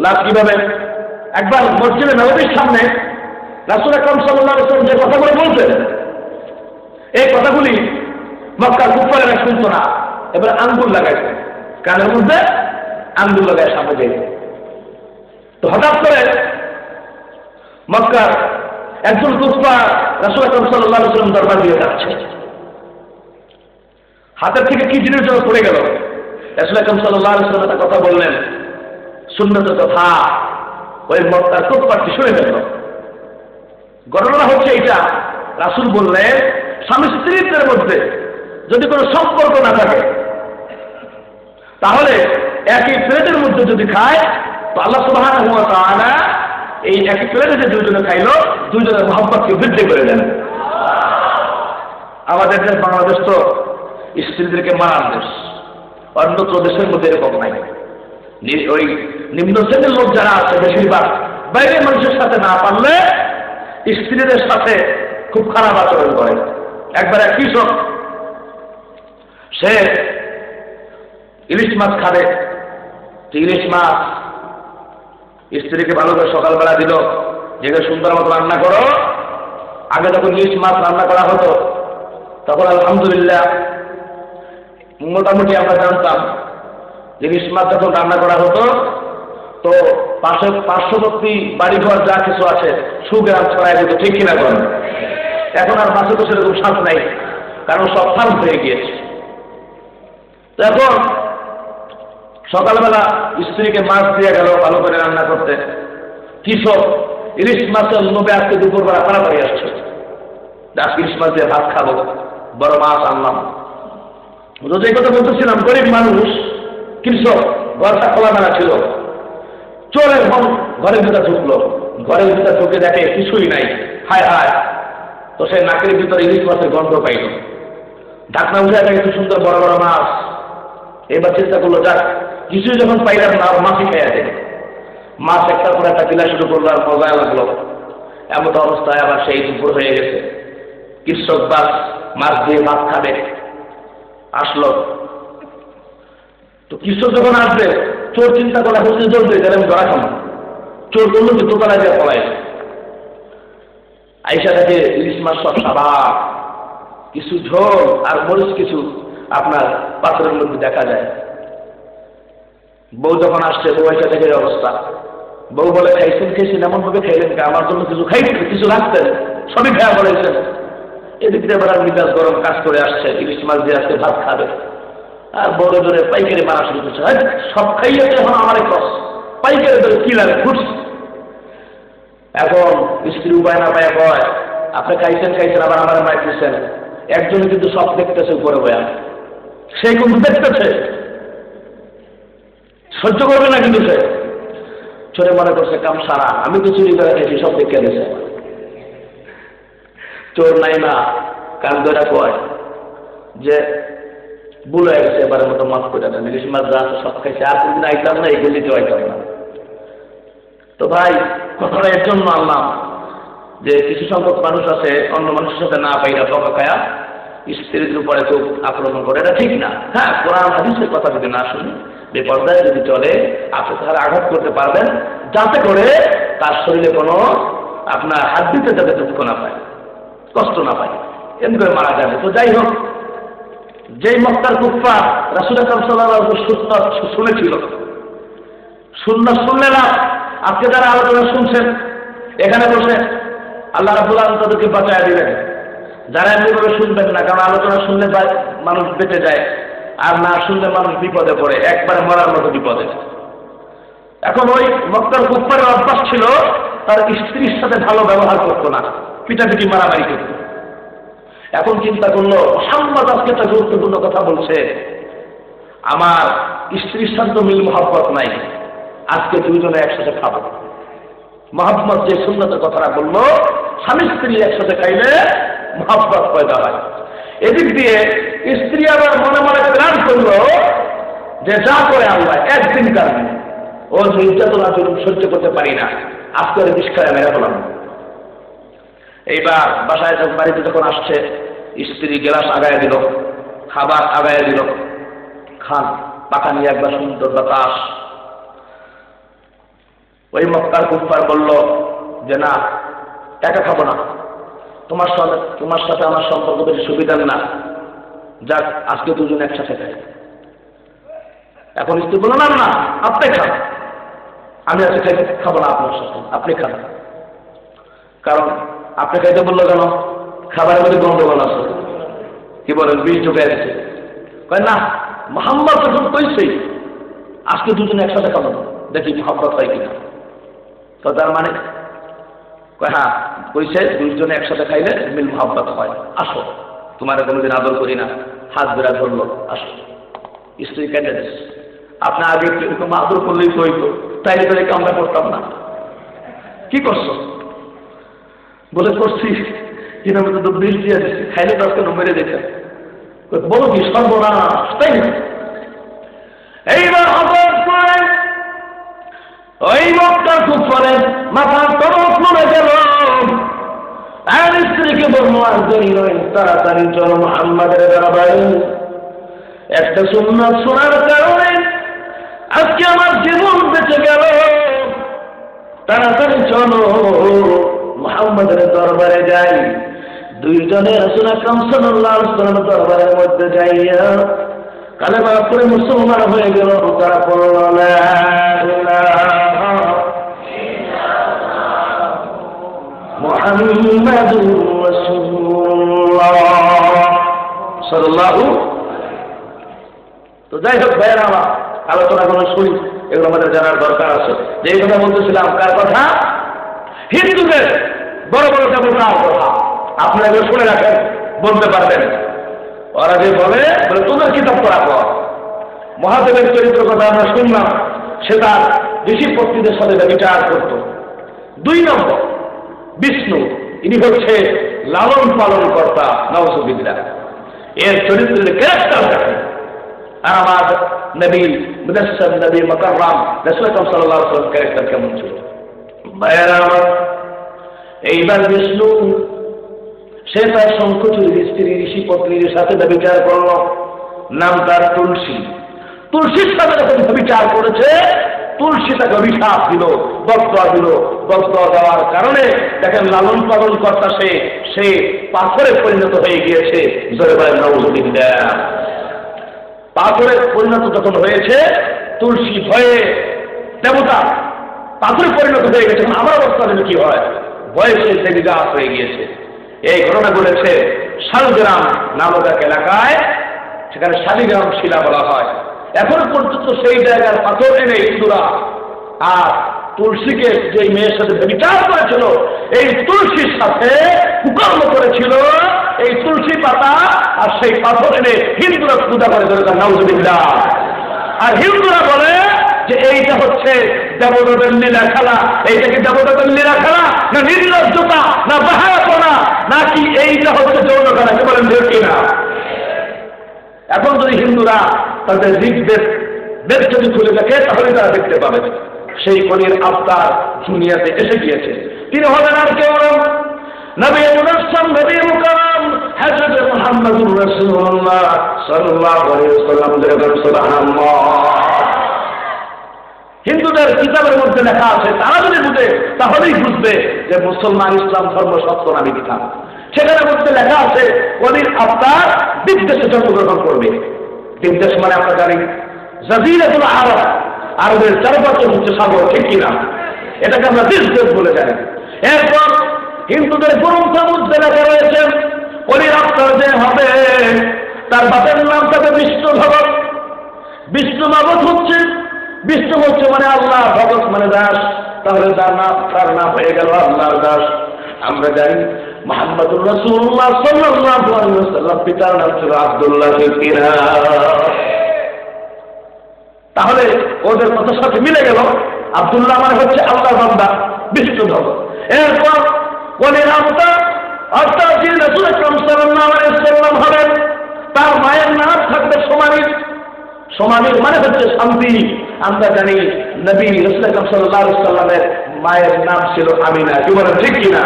লাভ কিভাবে? একবার মসজিদে নববীর সামনে রাসূল আকরাম সাল্লাল্লাহু আলাইহি ওয়াসাল্লাম যে কথাগুলো বলতেন, এই কথাগুলি মক্কার কুফারেরা শুনতো না। এবার আঙ্গুল লাগাইছে, কানের মধ্যে আঙ্গুল লাগায় সামনে যাইছে। তো হঠাৎ করে মক্কার একজন কুফার রাসূল আকরাম সাল্লাল্লাহু আলাইহি ওয়াসাল্লাম দরবার দিয়ে যাচ্ছে। হাতের থেকে কি জিনিস যেন পড়ে গেল। রাসূল আকরাম সাল্লাল্লাহু আলাইহি ওয়াসাল্লাম কথা বললেন, সুন্নত কথা ওই মক্কার কুফারটি শুনে ফেলল। ঘটনা হচ্ছে এটা, রাসূল বললেন স্বামী স্ত্রীদের মধ্যে যদি কোনো সম্পর্ক না থাকে তাহলে একই প্লেটের মধ্যে যদি খায় তো আল্লাহ সুবহানাহু ওয়া তাআলা এই একই প্লেটে যে দুইজনে খাইলো দুইজনের মহব্বতকে বৃদ্ধি করে দেন। আমাদের দেশ বাংলাদেশ তো স্ত্রীদেরকে মারার দেশ, অন্যত্র দেশের মধ্যে এরকম নাই। ওই নিম্ন শ্রেণীর লোক যারা আছে বেশিরভাগ বাইরের মানুষের সাথে না পারলে স্ত্রীদের সাথে খুব খারাপ আচরণ করে। একবার এক কৃষক সে ইলিশ মাছ খাবে, ইলিশ মাছ স্ত্রীকে ভালো করে সকালবেলা দিল, যেখানে সুন্দর মতো রান্না করো। আগে যখন ইলিশ মাছ রান্না করা হতো তখন আলহামদুলিল্লাহ মোটামুটি আমরা জানতাম যে ইলিশ মাছ যখন রান্না করা হতো তো পার্শ্ববর্তী বাড়িঘর যা কিছু আছে সুগ্রাম ছড়াই দিত, ঠিক কিনা করেন? এখন আর মাছে তো সেরকম স্বাদ নাই, কারণ সব ফার্ম হয়ে গিয়েছে। তো এখন সকালবেলা স্ত্রীকে মাছ দিয়ে গেল ভালো করে রান্না করতে। কৃষক ইলিশ মাছের লোভে আজকে দুপুরবেলা তাড়াতাড়ি আসছে, ইলিশ মাছ দিয়ে ভাত খাবো, বড় মাছ আনলাম। যদি এই কথা বলতেছিলাম, গরিব মানুষ কৃষক, ঘরটা খোলামেলা ছিল, চোরের ঘরের ভিতরে ঢুকলো, ঘরের ভিতরে ঢুকে দেখে কিছুই নাই, হায় হায়। তো সে নাকের ভিতরে ইলিশ মাছের গন্ধ পাইল, ঢাকনা উঠে দেখে একটু সুন্দর বড় বড় মাছ। এবার চিন্তা করলো, যাক কিছুই যখন পাইলাম না, মাছই খেয়ে দেয়। মাছ একটার পর একটা কিলা শুরু করলো, আর মজা লাগলো। এমন অবস্থায় আবার সেই দুপুর হয়ে গেছে, কৃষক বাস মাছ দিয়ে ভাত খাবে আসলো। তো কৃষক যখন আসবে, চোর চিন্তা করা হচ্ছে চলবে, তাহলে আমি ধরা খাবো। চোর করলো কি দোকানে দিয়ে পলাই, আইসা দেখে ইলিশ মাছ সব সাদা, কিছু ঝোল আর মরিচ কিছু আপনার পাত্রের মধ্যে দেখা যায়। বউ যখন আসছে, বউ এসে দেখে অবস্থা। বউ বলে, খাইছেন এমন ভাবে খাইলেন, আমার জন্য কিছু খাইছেন, কিছু রাখতেন, সবই খাওয়া বলেছেন। এদিক দিয়ে বেড়ার মিজাজ গরম কাজ করে আসছে, ইলিশ মাছ দিয়ে আজকে ভাত খাবে। আর বড় ধরে পাইকারি মারা শুরু করছে, সব খাইয়েছে, এখন আমার কস পাইকারি ধরে কি লাগে ঘুরছে। এখন স্ত্রী উপায় না পায় কয়, আপনি খাইছেন আবার আমার মায় দিচ্ছেন। একজনে কিন্তু সব দেখতেছে উপরে বয়া, সে কিন্তু দেখতেছে, সহ্য করবে না। কিন্তু সে ছোট মনে করছে কাম সারা, আমি তো চুরি করে গেছি, সব দেখে গেছে। চোর নাই না কান ধরে কয় যে ভুল হয়ে গেছে, এবারের মতো মাফ করে দেন, ইলিশ মাছ যা আছে সব খাইছে, আর কোনদিন আইতাম না, এগুলিতে আইতাম না। তো ভাই কথাটা এর জন্য আনলাম যে কিছু সংখ্যক মানুষ আছে অন্য মানুষের সাথে না পাইরা বকা খায়া স্ত্রীদের উপরে খুব আক্রমণ করে, এটা ঠিক না। হ্যাঁ, কোরআন হাদিসের কথা যদি না শুনি, বেপরদায় যদি চলে, আপনি তারা আঘাত করতে পারবেন, যাতে করে তার শরীরে কোনো আপনার হাত দিতে যাতে দুঃখ না পায়, কষ্ট না পায়, এমনি করে মারা যাবে। তো যাই হোক, যেই মক্কার কুফফার রাসূল আকরাম সাল্লাল্লাহু আলাইহি ওয়াসাল্লাম শুনেছিল, সুন্নাত শুনলে না। আজকে যারা আলোচনা শুনছেন এখানে বসে, আল্লাহ রাব্বুল আলামিন তাদেরকে বাঁচায় দিবেন। যারা এমনিভাবে শুনবেন না, কারণ আলোচনা শুনলে মানুষ বেঁচে যায়, আর না শুনলে মানুষ বিপদে পড়ে, একবারে মরার মতো বিপদে। এখন ওই মক্কার কুফফারের অভ্যাস ছিল, তার স্ত্রীর সাথে ভালো ব্যবহার করতো না, পিটাপিটি মারামারি করত। এখন চিন্তা করলো, মুহাম্মদ আজকে একটা গুরুত্বপূর্ণ কথা বলছে, আমার স্ত্রীর সাথে মিল মহব্বত নাই, আজকে দুইজনে একসাথে খাবো। মুহাম্মদ যে সুন্নতের কথাটা বললো, স্বামী স্ত্রী একসাথে খাইলে মহব্বত পয়দা হয়। এদিক দিয়ে স্ত্রী আবার মনে মনে প্ল্যান করলো যে যা করে আল্লাহ একদিন কারণে ও নির্যাতনা সহ্য করতে পারি না, আজকে বিষখায় মেরে ফেলাম। এইবার বাসায় বাড়িতে যখন আসছে, স্ত্রী গ্লাস আগায় দিল, খাবার আগায় দিল, খান পাকা নিয়ে একবার সুন্দর বাতাস। ওই মক্কার কুফফার বলল যে না, একা খাবো না, তোমার সাথে আমার সম্পর্ক বেশি সুবিধা না, যাক আজকে দুজন একসাথে খাই। এখন স্ত্রী বলল, না না আপনি খান, আমি আজকে খাবো না আপনার সাথে, আপনি খান। কারণ আপনি খাইতে বললো কেন? খাবারের মধ্যে গন্ডগোল আছে, কি বলেন, বিষ ঢুকে যাচ্ছে। কয় না, মুহাম্মদ যখন কইছে আজকে দুজনে একসাথে খাবো, দেখি মহব্বত হয় কিনা। তো তার মানে হ্যাঁ কইছে দুইজনে একসাথে খাইলে মিল মহব্বত হয়, আসো তোমার কোনোদিন আদর করি না, হাত বেড়া ধরলো, আসো। স্ত্রী কেটে দিচ্ছে, আপনি আগে এরকম আদর করলেই তো হইতো, তাইলে তো আমরা করতাম না। কি করছো? বলে করছি, কিন্তু আমি তো বিষ দিয়ে দিচ্ছি, খাইলে তো আজকে মেরে দিতে। বলো কি সর্বনাশ, তাই না? এইবার হঠাৎ করে ওই লোকটা খুব পরে মাথার তরফ মরে গেল, আর স্ত্রীকে বলবো আর দেরি নয়, তাড়াতাড়ি চলো মুহাম্মাদের দরবারে, একটা সুন্নাত শোনার কারণে আজকে আমার জীবন বেঁচে গেল, তাড়াতাড়ি চলো মুহাম্মাদের দরবারে যাই। দুইজনে রাসূল আকরাম সাল্লাল্লাহু আলাইহি ওয়াসাল্লামের দরবারের মধ্যে যাইয়া কালেমা পড়ে মুসলমান হয়ে গেল। তারা বলল লা ইলাহা ইল্লাল্লাহ মুহাম্মাদুর রাসূলুল্লাহ সাল্লাল্লাহু। তো যাই হোক ভাইয়েরা আমার, আলোচনা কোনো শুনি, এগুলো আমাদের জানার দরকার আছে। যে কথা বলতেছিলাম, কার কথা? হিন্দুদের বড় বড় দেবতার কথা। আপনারা এগুলো শুনে রাখেন, বলতে পারবেন। ওরা যে বলে তোদের কিতাব পড়া কর। মহাদেবের চরিত্র কথা আমরা শুনলাম, সে তার ঋষি পত্নীদের সাথে বিচার করত। 2 নম্বর বিষ্ণু, ইনি হচ্ছে লালন পালন কর্তা, নাউজুবিল্লাহ। এর চরিত্রের ক্যারেক্টার দেখেন। আর আমার নবী মুদাসসার, নবী মুকাররম রাসূল সাল্লাল্লাহু আলাইহি ওয়াসাল্লাম ক্যারেক্টার কেমন ছিল ভাইয়েরা আমার? এইবার বিষ্ণু সে তার শঙ্খচূড় স্ত্রী ঋষি পত্নীর সাথে বিচার করল। নাম তার তুলসী। তুলসীর সাথে যখন বিচার করেছে, তুলসী তাকে অভিশাপ দিল, বদদোয়া দিল। বদদোয়া দেওয়ার কারণে দেখেন লালন পালন কর্তা সে পাথরে পরিণত হয়ে গিয়েছে। জোরে বলেন নাউজুবিল্লাহ। পাথরে পরিণত যখন হয়েছে, তুলসী ভয়ে দেবতা পাথরে পরিণত হয়ে গেছে। আমার অবস্থা যেন কি হয়, ভয়ে সে দেবী গাছ হয়ে গিয়েছে। এই ঘটনা বলেছে শালগ্রাম নামক এক এলাকায়, সেখানে শালিগ্রাম শিলা বলা হয়। এখন পর্যন্ত সেই জায়গার পাথর এনে হিন্দুরা আর তুলসীকে যে মেয়ের সাথে বিচার করেছিল, এই তুলসীর সাথে কুকর্ম করেছিল, এই তুলসী পাতা আর সেই পাথর এনে হিন্দুরা পূজা করে ধরে তার নাউজুবিল্লাহ। আর হিন্দুরা বলে যে এইটা হচ্ছে দেবতাদের লীলা খেলা। এইটা কি দেবতাদের লীলা খেলা, না নির্লজ্জতা, না বাহাপনা, নাকি এইটা হচ্ছে যৌন খেলা? কি বলেন ঠিক কিনা? এখন যদি হিন্দুরা তাদের বেদ যদি খুলে দেখে, তাহলে তারা দেখতে পাবে সেই কলির আবতার দুনিয়াতে এসে গিয়েছে। তিনি হলেন আর কেউ নবী মুদাসসার, নবী মুকাররম হযরত মুহাম্মদুর রাসূলুল্লাহ সাল্লাল্লাহু আলাইহি ওয়াসাল্লাম। সুবহানাল্লাহ। হিন্দুদের কিতাবের মধ্যে লেখা আছে, তারা যদি বুঝে তাহলেই বুঝবে যে মুসলমান ইসলাম ধর্ম সত্য না মিথ্যা। সেখানে মধ্যে লেখা আছে কলির আবতার বিদেশে জন্মগ্রহণ করবে। বিদেশ মানে আমরা জানি জাজিরাতুল আরব, আরবের চারপাশে হচ্ছে সাগর, ঠিক কিনা? এটাকে আমরা দেশ বলে জানি। এরপর হিন্দুদের গ্রন্থের মধ্যে লেখা রয়েছে কলির আবতার যে হবে, তার বাপের নাম তাকে বিষ্ণু ভগত। বিষ্ণু ভগত হচ্ছে, বিষ্ণু হচ্ছে মানে আল্লাহ, ভগত মানে দাস। তাহলে তার নাম হয়ে গেল আল্লাহর দাস। আমরা জানি মুহাম্মদুর রাসূলুল্লাহ সাল্লাল্লাহু আলাইহি ওয়াসাল্লাম পিতার নাম ছিল আব্দুল্লাহ। তাহলে ওদের কথার সাথে মিলে গেল। আব্দুল্লাহ মানে হচ্ছে আল্লাহর বান্দা, বিষ্ণু ভগত। এরপর কলির আবতার অর্থাৎ যে রাসূল আকরাম সাল্লাল্লাহু আলাইহি ওয়াসাল্লাম হবেন, তার মায়ের নাম থাকবে সোমানীর। সোমানীর মানে হচ্ছে শান্তি। আমরা জানি নবী রাসূল আকরাম সাল্লাল্লাহু আলাইহি ওয়াসাল্লামের মায়ের নাম ছিল আমিনা। কি বলেন ঠিক কিনা?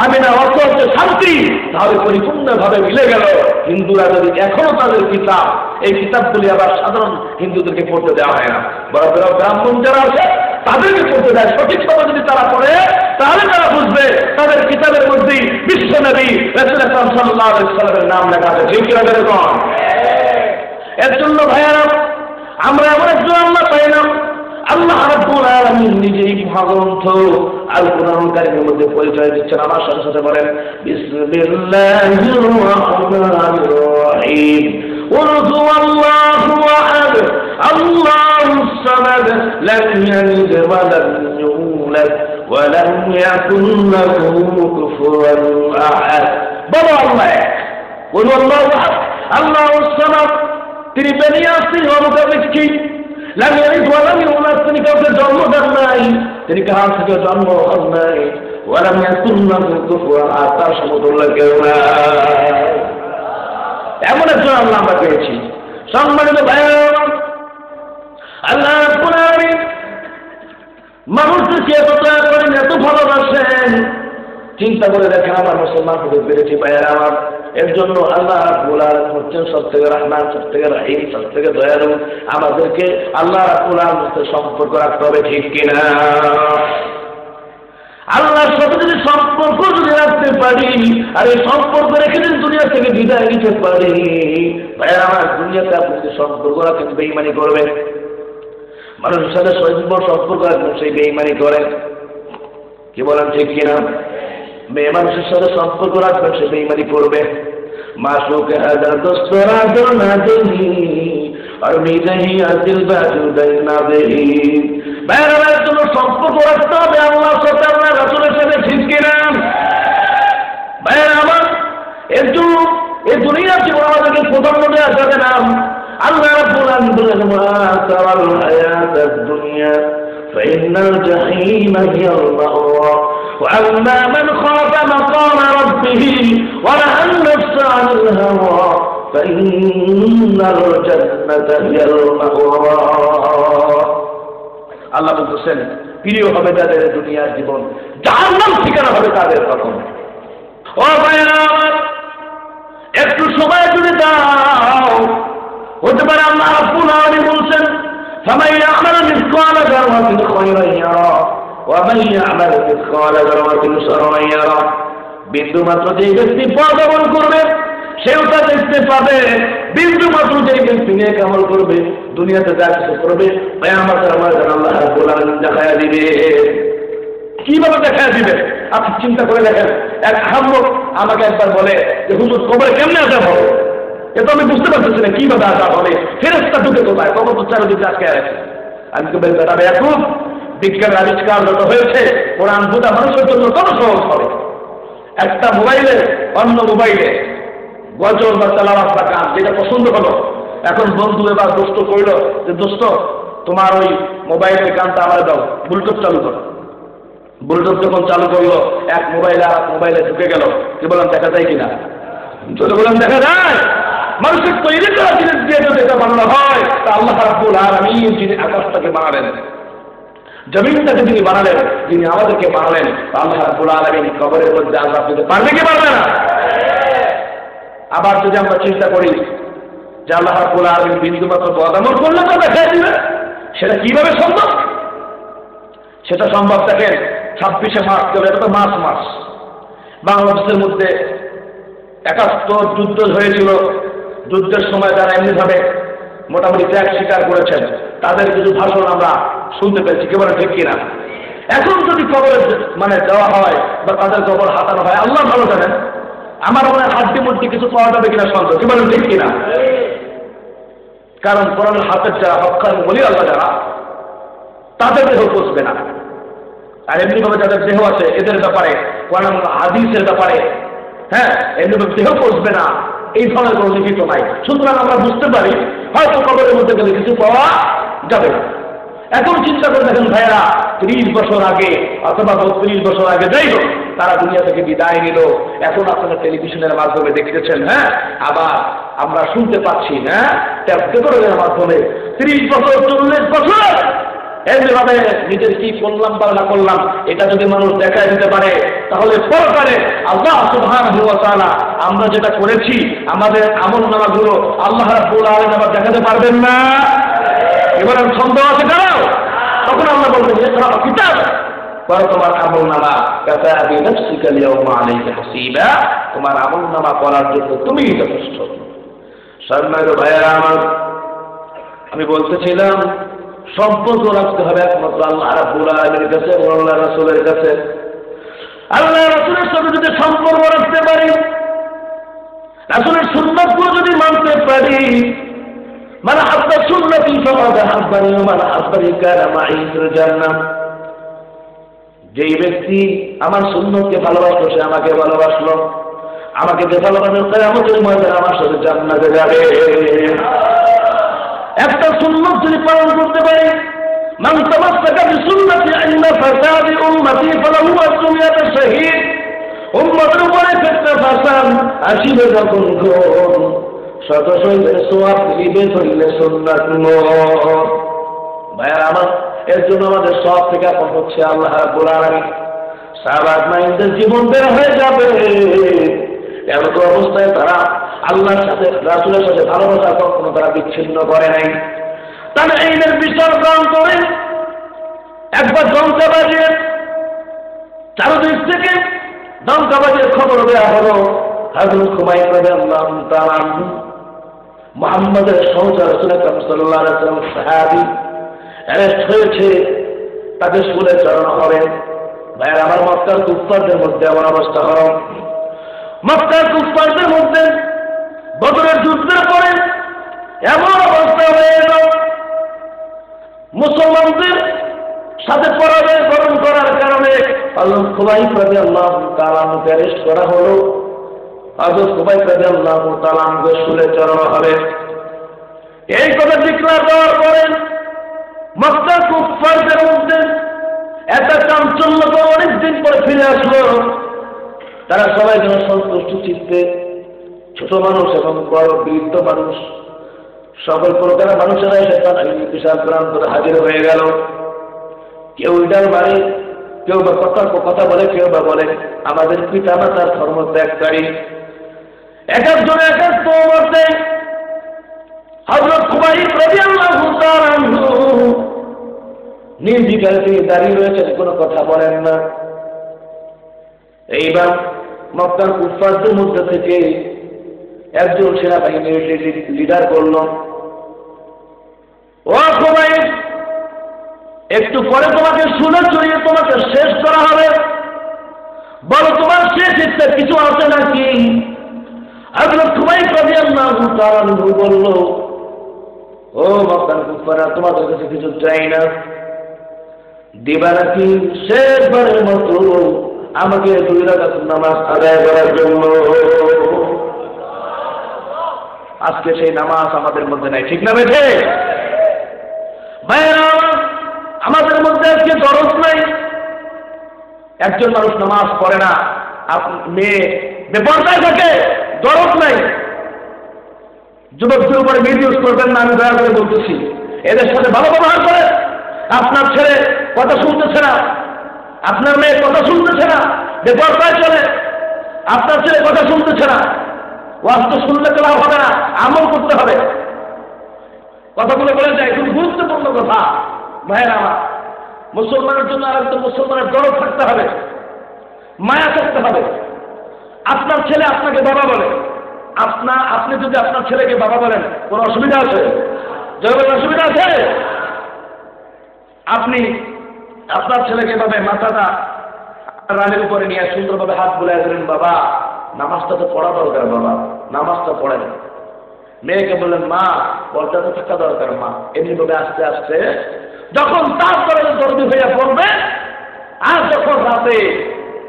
আমিনা অর্থ হচ্ছে শান্তি। তাহলে পরিপূর্ণভাবে মিলে গেল। হিন্দুরা যদি এখনো তাদের কিতাব, এই কিতাবগুলি আবার সাধারণ হিন্দুদেরকে পড়তে দেওয়া হয় না, বড় বড় ব্রাহ্মণ যারা আছে তাদেরকে পড়তে দেয়। সঠিকভাবে যদি তারা পড়ে, তাহলে তারা বুঝবে তাদের কিতাবের মধ্যেই বিশ্ব নবী রাসূল আকরাম সাল্লাল্লাহু আলাইহি ওয়াসাল্লামের নাম লেখা আছে। ঠিক কিনা? এর জন্য ভাইয়ারা, আমরা এমন একজন আল্লাহ পাই না, আল্লাহ রাব্বুল আলামিন নিজেই মহাগ্রন্থ আল কুরআন কারীমের মধ্যে পরিচয় দিচ্ছেন। আমার সাথে সাথে বলেন বিসমিল্লাহির রাহমানির রহিম। قل هو الله أحد الله الصمد لم يلد ولم يولد ولم يكن له كفوا أحد বলো আল্লাহ এক বলো আল্লাহু আহাদ আল্লাহুস সামাদ তিনি বেনিয়াস তিনি অমুখাপেক্ষী লাম ইয়ালিদ ওয়া লাম ইউলাদ তিনি কাউকে জন্ম দেন নাই তিনি কাহার থেকে জন্ম হন নাই ওয়া লাম ইয়াকুন লাহু কুফুয়ান আহাদ তার সমতুল্য কেউ নাই এমন একজন আল্লাহ আমরা পেয়েছি সম্মানিত ভাইরা আল্লাহ রাব্বুল আলামিন মানুষকে এত দয়া করেন এত ভালোবাসেন চিন্তা করে দেখেন আমার মুসলমান হতে পেরেছি ভাইয়েরা আমার এর জন্য আল্লাহ রাব্বুল আলামিন হচ্ছেন সবথেকে রহমান সবথেকে রহিম সবথেকে দয়ালু আমাদেরকে আল্লাহ রাব্বুল আলামিনের সাথে সম্পর্ক রাখতে হবে ঠিক কিনা আল্লাহর সাথে যদি সম্পর্ক যদি রাখতে পারি আর এই সম্পর্ক রেখে যদি দুনিয়া থেকে বিদায় নিতে পারি ভাইয়েরা আমার দুনিয়াতে আপনি যদি সম্পর্ক রাখেন বেঈমানি করবেন মানুষের সাথে সম্পর্ক রাখবেন সেই বেঈমানি করেন কি বলেন ঠিক কিনা মেয়ে মানুষের সাথে সম্পর্ক রাখবেন সে বেঈমানি করবে মাসুক হাজার দোস্তরা দোনা দেহি আর মিজাহি আজিল বাজুদাই না দেহি বাইরের জন্য সম্পর্ক রাখতে হবে আল্লাহর সাথে আল্লাহ রাসূলের সাথে ঠিক কিনা বাইরে আমার এর জন্য এই দুনিয়া জীবন আমাদেরকে প্রধান্য দেওয়া যাবে না আল্লাহ রাব্বুল আলামিন বলেন মা তারাল হায়াতাদ দুনিয়া فإن الجحيم هي المأوى وأما من خاف مقام ربه ونهى النفس عن الهوى فإن الجنة هي المأوى আল্লাহ বলতেছেন প্রিয় হবে তাদের দুনিয়ার জীবন জাহান্নাম ঠিকানা হবে তাদের তখন ও ভাইরা একটু সময় যদি দাও হতে পারে আল্লাহ রাব্বুল আলামিন বলছেন فمن يعمل مثقال ذرة خيرا يرى ومن يعمل مثقال ذرة شرا يرى বিন্দু মাত্র যে ব্যক্তি পথ আমল করবে সেও তা দেখতে পাবে বিন্দু মাত্র যে ব্যক্তি নেক আমল করবে দুনিয়াতে যা কিছু করবে কিয়ামত আল্লাহ রাব্বুল আলামিন দেখায়া দিবে কিভাবে দেখায়া দিবে আপনি চিন্তা করে দেখেন এক আহম্মক আমাকে একবার বলে যে হুজুর কবরে কেমনে আযাব হবে এটা আমি বুঝতে পারতেছি না কিভাবে আযাব হবে ফেরেশতা ঢুকে কোথায় কবর তো চারিদিকে আটকে আছে আমি তো বলতে পারবে এখন বিজ্ঞান আবিষ্কার যত হয়েছে কোরআন বোঝা মানুষের জন্য কত সহজ হবে একটা মোবাইলে অন্য মোবাইলে গজল বা তেলাওয়াত বা গান যেটা পছন্দ হলো এখন বন্ধু এবার দোস্ত কইল যে দোস্ত তোমার ওই মোবাইলের গানটা আমার দাও ব্লুটুথ চালু করো ব্লুটুথ যখন চালু করলো এক মোবাইলে আর মোবাইলে ঢুকে গেল কি বললাম দেখা যায় কিনা যদি বললাম দেখা যায় মানুষের তৈরি করা জিনিস দিয়ে যদি এটা বানানো হয় তা আল্লাহ রাব্বুল আলামিন যিনি আকাশটাকে বানালেন জমিনটাকে যিনি বানালেন যিনি আমাদেরকে বানালেন আল্লাহ রাব্বুল আলামিন কবরের মধ্যে আযাব দিতে পারবে কি পারবে না আবার যদি আমরা চিন্তা করি যে আল্লাহ রাব্বুল আলামিন বিন্দুমাত্র বদআমল করলে তো দেখা দিবে সেটা কিভাবে সম্ভব সেটা সম্ভব দেখেন 26শে মার্চ চলে এটা তো মাস বাংলাদেশের মধ্যে 71 যুদ্ধ হয়েছিল যুদ্ধের সময় যারা এমনিভাবে মোটামুটি ত্যাগ স্বীকার করেছেন তাদের কিছু ভাষণ আমরা শুনতে পেয়েছি কেবল ঠিক কিনা এখন যদি কবরে মানে দেওয়া হয় বা তাদের কবর হাতানো হয় আল্লাহ ভালো জানেন আমার মনে হয় হাড্ডি মুড্ডি কিছু পাওয়া যাবে কিনা সন্দেহ কেবল ঠিক কিনা কারণ কোরআনের হাতের যারা হক্কান বলি আল্লাহ যারা তাদের দেহ পচবে না আর এমনিভাবে যাদের দেহ আছে এদের ব্যাপারে কোরআন হাদিসের ব্যাপারে হ্যাঁ এমনিভাবে দেহ পচবে না এই ধরনের কোনো লিখিত নাই সুতরাং আমরা বুঝতে পারি হয়তো কবরের মধ্যে গেলে কিছু পাওয়া যাবে না এখন চিন্তা করে দেখেন ভাইয়েরা 30 বছর আগে অথবা 32 বছর আগে যাই হোক তারা দুনিয়া থেকে বিদায় নিল এখন আপনারা টেলিভিশনের মাধ্যমে দেখতেছেন হ্যাঁ আবার আমরা শুনতে পাচ্ছি হ্যাঁ ট্যাপ রেকর্ডের মাধ্যমে 30 বছর 40 বছর এমনিভাবে নিজের কি করলাম বা না করলাম এটা যদি মানুষ দেখায় দিতে পারে তাহলে পরকালে আল্লাহ সুবহানাহু ওয়া তাআলা আমরা যেটা করেছি আমাদের আমলনামাগুলো আল্লাহ রাব্বুল আলামিন আবার দেখাতে পারবেন না এবার সন্দেহ আছে কারো তখন আল্লাহ বলবেন যে তোমার কিতাব পরে তোমার আমলনামা কাফা বিনাফসিকা আল-ইয়াওমা আলাইকা হাসিবা তোমার আমলনামা পড়ার জন্য তুমিই যথেষ্ট সম্মানিত ভাইয়েরা আমার আমি বলতেছিলাম সম্পর্ক রাখতে হবে একমাত্র আল্লাহ রাব্বুল আলামিনের কাছে এবং আল্লাহ রাসূলের কাছে আল্লাহ রাসূলের সাথে যদি সম্পর্ক রাখতে পারি রাসূলের সুন্নাতগুলো যদি মানতে পারি মান হাব্বা সুন্নতি ফাকাদ হাব্বানি ওয়া মান হাব্বানি কানা মাই ফিল জান্নাহ যেই ব্যক্তি আমার সুন্নতকে ভালোবাসলো সে আমাকে ভালোবাসলো, আমাকে যে ভালোবাসলো কিয়ামতের ময়দানে আমার সাথে জান্নাতে যাবে। একটা সুন্নত যদি পালন করতে পারে, মান তামাসসাকা বিসুন্নতি ইন্না ফাসাদি উম্মতি ফালাহু আসমিয়াত শাহীদ, উম্মতের উপরে ফিতনা ফাসাদ আসিবে যখন শত শহীদের সওয়াব নিবে ধরলে সুন্নাত মোর। ভাইয়ার আমার, এর জন্য আমাদের সব থেকে আপন হচ্ছে আল্লাহ রাব্বুল আলামিন। সাহাবায়ে মাইনদের জীবন বের হয়ে যাবে এমন অবস্থায় তারা আল্লাহর সাথে রাসূলের সাথে ভালোবাসা কখনো তারা বিচ্ছিন্ন করে নাই। তারা এইদের বিচার গ্রহণ করে একবার দমকা বাজিয়ে চারদিক থেকে দমকা বাজিয়ে খবর দেওয়া হলো হযরত খুবাইব রাদিয়াল্লাহু তাআলা আনহু মুহাম্মদের সহচর রাসূল সাল্লাল্লাহু আলাইহি ওয়াসাল্লাম সাহাবী অ্যারেস্ট হয়েছে, তাকে শুলে চড়ানো হবে। ভাইয়ের আমার, মক্কার কুফফারদের মধ্যে এমন অবস্থা হলো, মক্কার কুফফারদের মধ্যে বদরের যুদ্ধের পরে এমন অবস্থা হয়ে গেল, মুসলমানদের সাথে পরাজয় বরণ করার কারণে হযরত খুবাইব রাদিয়াল্লাহু তাআলা আনহুকে অ্যারেস্ট করা হলো। হযরত খুবাইব রাদিয়াল্লাহু তাআলা আনহুকে শুলে চড়ানো হবে। এই কথা ডিক্লেয়ার করার পরে মক্কার কুফফারদের মধ্যে একটা চাঞ্চল্য অনেকদিন পরে ফিরে আসলো। তারা সবাই যেন সন্তুষ্ট চিত্তে, ছোট মানুষ এবং বড় বৃদ্ধ মানুষ, সকল প্রকার মানুষেরা এসে বিশাল প্রান্তরে হাজির হয়ে গেল। কেউ ইটার মারে, কেউ বা কথা বলে, কেউ বা বলে আমাদের পিতা মাতার ধর্ম ত্যাগকারী। এক একজনে এক এক মতে হযরত খুবাইব রাদিয়াল্লাহু তাআলা আনহু নির্বিকারে তিনি দাঁড়িয়ে রয়েছেন, কোনো কথা বলেন না। এইবার মক্কার কুফফারদের মধ্যে থেকে একজন সেনাবাহিনীর লিডার বলল, ও খুবাইব, একটু পরে তোমাকে শুলে চড়িয়ে তোমাকে শেষ করা হবে, বলো তোমার শেষ ইচ্ছা কিছু আছে নাকি? হযরত খুবাইব রাদিয়াল্লাহু তাআলা আনহু বলল, ও মক্কার কুফফাররা, তোমাদের কাছে কিছু চাই না, দিবা নাকি শেষবারের মতো আমাকে 2 রাকাত নামাজ আদায় করার জন্য? আজকে সেই নামাজ আমাদের মধ্যে নাই, ঠিক না বেঠে? ভাইরা, আমাদের মধ্যে আজকে দরদ নাই। একজন মানুষ নামাজ পড়ে না, মেয়ে বেপরদায় থাকে, দরদ নাই। যুবকদের উপরে মিসইউজ করবেন না, আমি দয়া করে বলতেছি, এদের সাথে ভালো ব্যবহার করে। আপনার ছেলে কথা শুনতেছে না, আপনার মেয়ে কথা শুনতেছে না, বেপরদায় চলে, আপনার ছেলে কথা শুনতেছে না, ওয়াজ তো শুনলে তো লাভ হবে না, আমল করতে হবে। কথাগুলো বলে যায়, খুব গুরুত্বপূর্ণ কথা। ভাইয়েরা আমার, মুসলমানের জন্য আরেকজন মুসলমানের দরদ থাকতে হবে, মায়া থাকতে হবে। আপনার ছেলে আপনাকে বাবা বলে, আপনি যদি আপনার ছেলেকে বাবা বলেন, কোনো অসুবিধা আছে? জগতের অসুবিধা আছে? আপনি আপনার ছেলেকে ভাবে মাথাটা রানের উপরে নিয়ে সুন্দরভাবে হাত বুলাই দিলেন, বাবা নামাজটা তো পড়া দরকার, বাবা নামাজটা পড়েন। মেয়েকে বললেন, মা পর্দা তো থাকা দরকার, মা। এমনিভাবে আস্তে আস্তে যখন তারপরে দরদি হইয়া পড়বে, আর যখন রাতে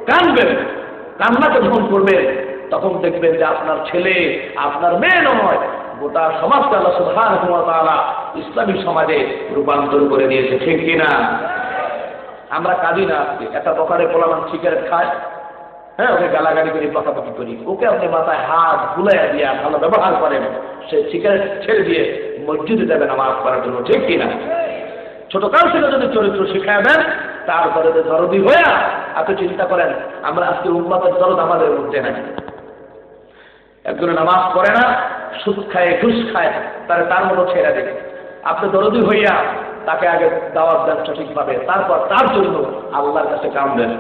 কানবেন, কান্নাকে যখন করবেন, তখন দেখবেন যে আপনার ছেলে আপনার মেয়ে নয়, গোটা সমাজকে আল্লাহ সুবহানাহু ওয়া তাআলা ইসলামী সমাজে রূপান্তর করে দিয়েছে, ঠিক কিনা? আমরা কাঁদি না, একটা দোকানে পোলামান সিগারেট খায়, হ্যাঁ, ওকে গালাগালি করি, পাকাপাকি করি, ওকে আপনি মাথায় হাত বুলাইয়া দিয়া ভালো ব্যবহার করেন, সে সিগারেট ছেড়ে দিয়ে মসজিদে যাবে নামাজ পড়ার জন্য, ঠিক কিনা? ছোট কাল থেকে যদি চরিত্র শিখায় দেন, তারপরে দরদি হইয়া আপনি চিন্তা করেন, আমরা আজকে উম্মতের দরদ আমাদের মধ্যে নাই। একজনে নামাজ পড়ে না, সুদ খায়, ঘুষ খায়, তার মতো ছেড়ে দেবে। আপনি দরদি হইয়া তাকে আগে দাওয়াত দেন সঠিকভাবে, তারপর তার জন্য আল্লাহর কাছে কাঁদবেন।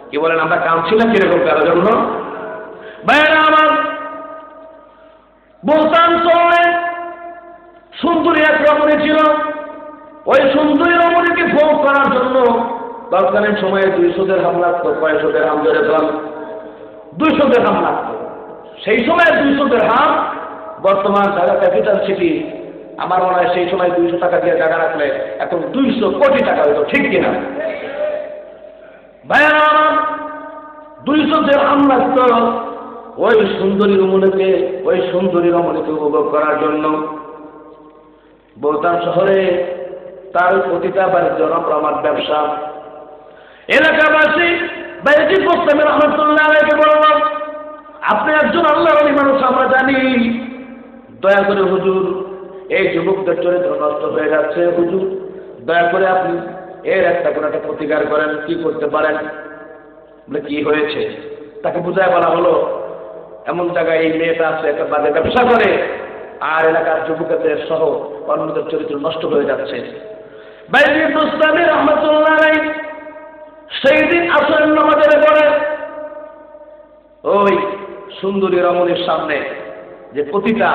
কি বলেন, আমরা কাঁদছি না কিরকম কারোর জন্য? ভাইয়েরা আমার, বলতাম চলে সুন্দরী এক রমণী ছিল, ওই সুন্দরী রমণীকে ভোগ করার জন্য তৎকালীন সময়ে 200 দিরহাম লাগতো। 500 দিরহাম ধরে দেন, 200 দিরহাম লাগতো। সেই সময় 200 দিরহাম, বর্তমান ঢাকা ক্যাপিটাল সিটি, আমার মনে হয় সেই সময় 200 টাকা দিয়ে জায়গা রাখলে এখন 200 কোটি টাকা হতো, ঠিক কিনা? ভাইয়েরা আমার 200 দিরহাম লাগতো ওই সুন্দরী রমণীকে উপভোগ করার জন্য। বোলতান শহরে তার প্রতিটা বাণিজ্য রমরমার ব্যবসা। এলাকাবাসী বাইজিদ বোস্তামি রহমাতুল্লাহ আলাইহি বলল, আপনি একজন আল্লাহর ওলি মানুষ আমরা জানি, দয়া করে হুজুর এই যুবকদের চরিত্র নষ্ট হয়ে যাচ্ছে, হুজুর দয়া করে আপনি এর একটা কোনো একটা প্রতিকার করেন, কি করতে পারেন? বলে কি হয়েছে? তাকে বুঝায় বলা হলো, এমন জায়গায় এই মেয়েটা আছে, একটা বাজে ব্যবসা করে, আর এলাকার যুবকদের সহ অন্যদের চরিত্র নষ্ট হয়ে যাচ্ছে। বাইজিদ বোস্তামি রহমাতুল্লাহ আলাইহি সেই দিন আসরের নামাজের পরে ওই সুন্দরী রমণীর সামনে, যে প্রতিটা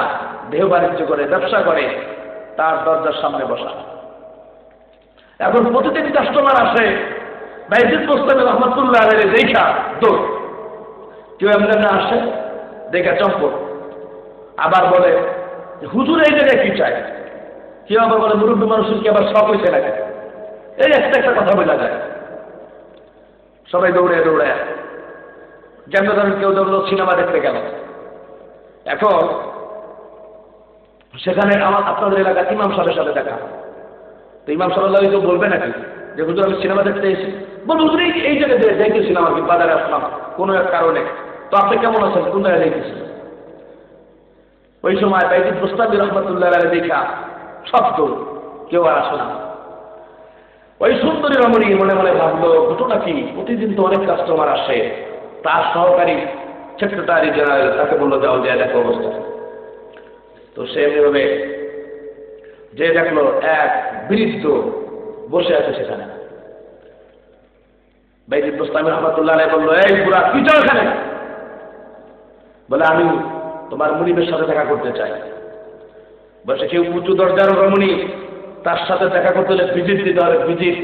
দেহ বাণিজ্য করে ব্যবসা করে, তার দরজার সামনে বসা। এখন প্রতিদিন কাস্টমার আসে, বাইজিদ বোস্তামি রহমাতুল্লাহ আলাইহি দেখা দৌড়, কেউ এমনি আসে দেখা চম্পট, আবার বলে হুজুর এই জায়গায় কি চায়, কেউ আবার বলে মুরব্বী মানুষের কি আবার শখ হয়েছে নাকি, এই একটা কথা বোঝা যায়। সবাই দৌড়ে যেমন ধরেন কেউ ধরল সিনেমা দেখতে গেল, এখন সেখানে আপনাদের এলাকার ইমাম সাহেবের সাথে দেখা, তো ইমাম সাহেব কেউ বলবে নাকি যে হুজুর আমি সিনেমা দেখতে এসেছি? বলবো হুজুর এই জায়গায় যাইতেছিলাম আর কি, বাজারে আসলাম কোনো এক কারণে, তো আপনি কেমন আছেন, কোন জায়গায় যাইতেছেন? ওই সময় বাইজিদ বোস্তামি রহমাতুল্লাহ আলাইহি দেখা সব দৌড়, কেউ আর আসে না। ওই সুন্দরী রমণী মনে মনে ভাবলো, ঘটনা কি, প্রতিদিন তো অনেক কাস্টমার আসে, তার সহকারী সেক্রেটারি জেনারেল তাকে বললো যাও যে দেখো অবস্থা। তো সে এমনিভাবে যে দেখলো এক বৃদ্ধ বসে আছে সেখানে। বাইজিদ বোস্তামি রহমাতুল্লাহ আলাইহি বললো, এই বুড়া কি চাও এখানে? বলে আমি তোমার মুনিবের সাথে দেখা করতে চাই। বলছে কেউ উঁচু দরজার রমণী, তার সাথে দেখা করতে হলে ভিজিট দিতে হবে, ভিজিট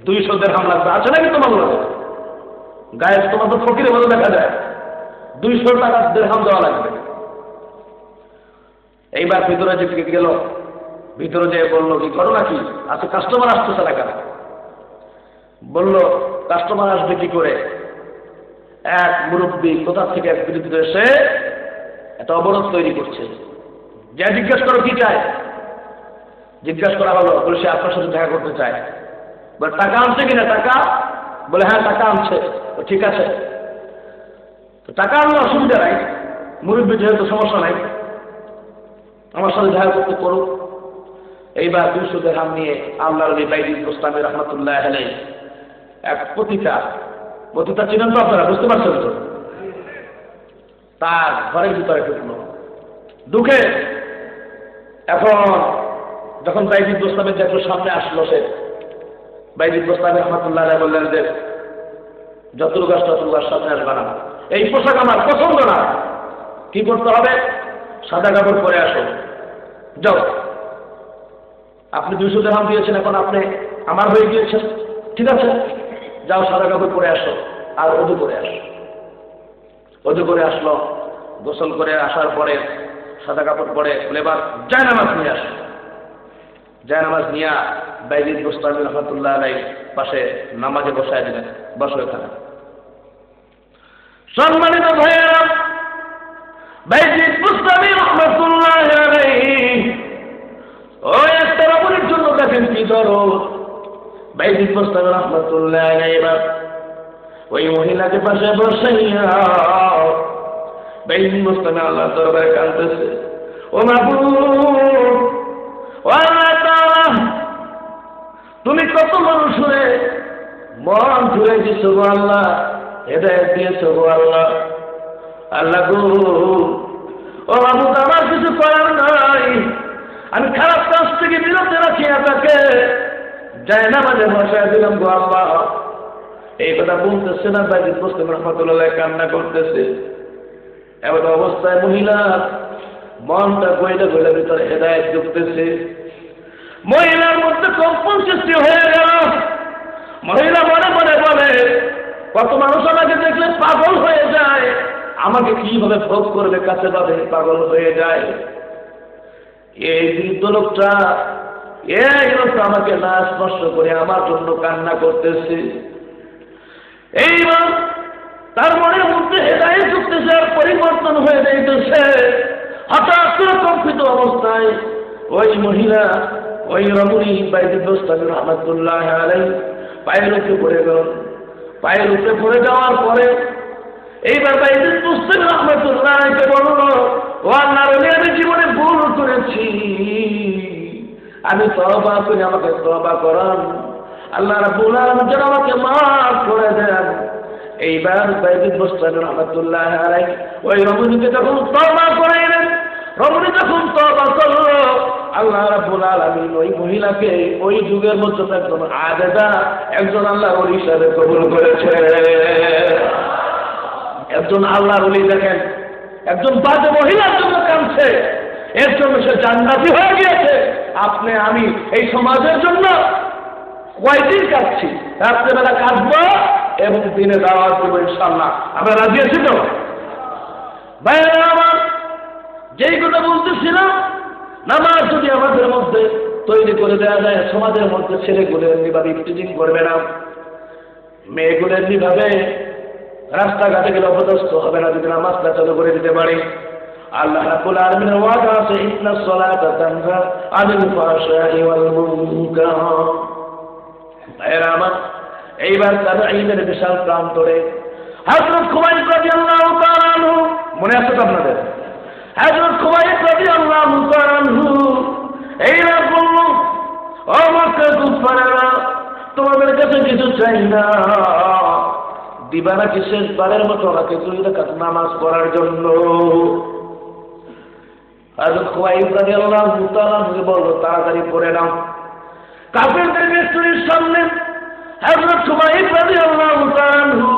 200 দিরহাম লাগবে। আছে নাকি তোমার লাগে গায়ে? তোমার তো ফকিরের মতো দেখা যায়, 200 টাকা দিরহাম দেওয়া লাগবে। এইবার ভিতরে যে গেল, ভিতরে যে বললো কি ঘটনা কি, আচ্ছা কাস্টমার আসতেছে না কেন? বললো কাস্টমার আসবে কি করে, এক মুরব্বী কোথা থেকে এক বৃদ্ধ এসে একটা অবরোধ তৈরি করছে। যা জিজ্ঞেস করো কি চায়, জিজ্ঞেস করা হলো, বলে সে আপনার সাথে দেখা করতে চায়। বলে টাকা আনছে কিনা? টাকা? বলে হ্যাঁ টাকা আনছে। ঠিক আছে, তো টাকা আনলে অসুবিধা নাই, মুরব্বী যেহেতু সমস্যা নাই, আমার সাথে দেখা করতে করুক। এইবার 200 দিরহাম নিয়ে আল্লাহর ওলি বাইজিদ বোস্তামি রহমাতুল্লাহ আলাইহি এক পতিতা চিনেন তো আপনারা, বুঝতে পারছেন তো, তার ঘরের ভিতরে ঢুকে এখন যখন বাইজিদ বোস্তামির একটু সামনে আসলো, সে বাইজিদ বোস্তামি রহমাতুল্লাহ আলাইহি বললেন যে যতটুকু সামনে আসবে না, এই পোশাক আমার পছন্দ না, কি করতে হবে? সাদা কাপড় পরে আসো, যাও। আপনি 200 দিরহাম দিয়েছেন, এখন আপনি আমার হয়ে গিয়েছেন, ঠিক আছে যাও সাদা কাপড় পরে আসো আর ওযু করে আসো। ওযু করে আসলো, গোসল করে আসার পরে সাদা কাপড় পরে এবার জায়নামাজ নিয়ে আসো। জায়নামাজ নিয়ে বাইজিদ বোস্তামি রহমাতুল্লাহ আলাইহি পাশে নামাজে বসায় দিলেন, বসো এখানে। সম্মানিত ভাইয়েরা, বাইজিদ বোস্তামি রহমাতুল্লাহ আলাইহি ওই একটা রমণীর জন্য দেখেন কি দরদ। বাইজিদ বোস্তামি রহমাতুল্লাহ আলাইহি ওই মহিলাকে পাশে বসাইয়া বাইজিদ বোস্তামি আল্লাহর দরবারে কাঁদতেছে, ও মাবুদ, ও আল্লাহ তাআলা, তুমি কত মানুষের মন ঘুরে দিছো গো আল্লাহ, হেদায়েত দিয়েছো গো আল্লাহ। আল্লাহ গো, ও মাবুদ, আমার কিছু করার নাই, আমি খারাপ কাজ থেকে বিরত রাখিয়া তাকে জায়নামাজে বসায় দিলাম গো আল্লাহ। এই কথা বলতেছে না, বাইজিদ বোস্তামি রহমাতুল্লাহ কান্না করতেছে। এমন অবস্থায় মহিলা মনটা গইলে গইলে ভিতরে হেদায়েত ঢুকতেছে। মহিলার মধ্যে কম্পন সৃষ্টি হয়ে গেল। মহিলা মনে মনে বলে, কত মানুষ আমাকে দেখলে পাগল হয়ে যায়, আমাকে কিভাবে ভোগ করবে, কাছে পাবে, পাগল হয়ে যায়। এই বৃদ্ধ লোকটা আমাকে না স্পর্শ করে আমার জন্য কান্না করতেছে। এইবার তার মনের মধ্যে হেদায়েত ঢুকতেছে আর পরিবর্তন হয়ে যাইতেছে। হঠাৎ করে কম্পিত অবস্থায় ওই মহিলা, ওই রমণী বাইতুল বোস্তামি রহমাতুল্লাহ আলাইহি পায়ের উপরে পড়ে গেল। পায়ের উপরে পড়ে যাওয়ার পরে এইবার বাইতুল বোস্তামি রহমাতুল্লাহ আলাইহি বলল, ও আল্লাহর ওলি, আমি জীবনে ভুল করেছি, আমি তওবা করি, আমাকে তওবা করান, আল্লাহ রাব্বুল আলামিন যেন আমাকে মাফ করে দেন। এইবার বাইতুল বোস্তামি রহমাতুল্লাহ আলাইহি ওই রমণীকে যখন তওবা করাইলেন, রমণী যখন তওবা করল, আল্লাহ রাব্বুল আলামিন ওই মহিলাকে ওই যুগের মধ্যে একজন আবেদা, একজন আল্লাহর ওলি হিসেবে কবুল করেছে। একজন আল্লাহর ওলি দেখেন একজন বাজে মহিলার জন্য কাঁদছে, এর জন্য সে জান্নাতি হয়ে গিয়েছে। আপনি আমি এই সমাজের জন্য কয়দিন কাঁদছি, রাত্রেবেলা কাঁদবো এবং দিনে দাওয়াত দেবো ইনশাআল্লাহ। আমরা রাজি আছি তো ভাইয়েরা আমার? যেই কথা বলতেছিলাম, নামাজ যদি আমাদের মধ্যে তৈরি করে দেওয়া যায়, সমাজের মধ্যে ছেলেগুলো এমনিভাবে ইফটিজিং করবে না, মেয়েগুলো এমনিভাবে রাস্তাঘাটে গেলে অপদস্থ হবে না, যদি নামাজটা চালু করে দিতে পারি। আল্লাহ রাব্বুল আলামিনের ওয়াদা আছে, ইন্নাস সালাতা তানহা আনিল ফাহশাই ওয়াল মুনকার। ভাইয়েরা আমার, এইবার তাবেঈনের বিশাল প্রান্তরে হযরত খুবাইব রাদিয়াল্লাহু তাআলা আনহু, মনে আছে তো আপনাদের? হযরত খুবাইব রাদিয়াল্লাহু তাআলা আনহু এইবার বলল, ও মক্কার কুফাররা, তোমাদের কাছে কিছু চাই না, দিবানা কি শেষবারের মতো আমাকে 2 রাকাত নামাজ পড়ার জন্য। হযরত খুবাইব রাদিয়াল্লাহু তাআলা আনহু বলল, তাড়াতাড়ি পড়ে নাও। কাফেরদের মৃত্যুর সামনে হযরত খুবাইব রাদিয়াল্লাহু তাআলা আনহু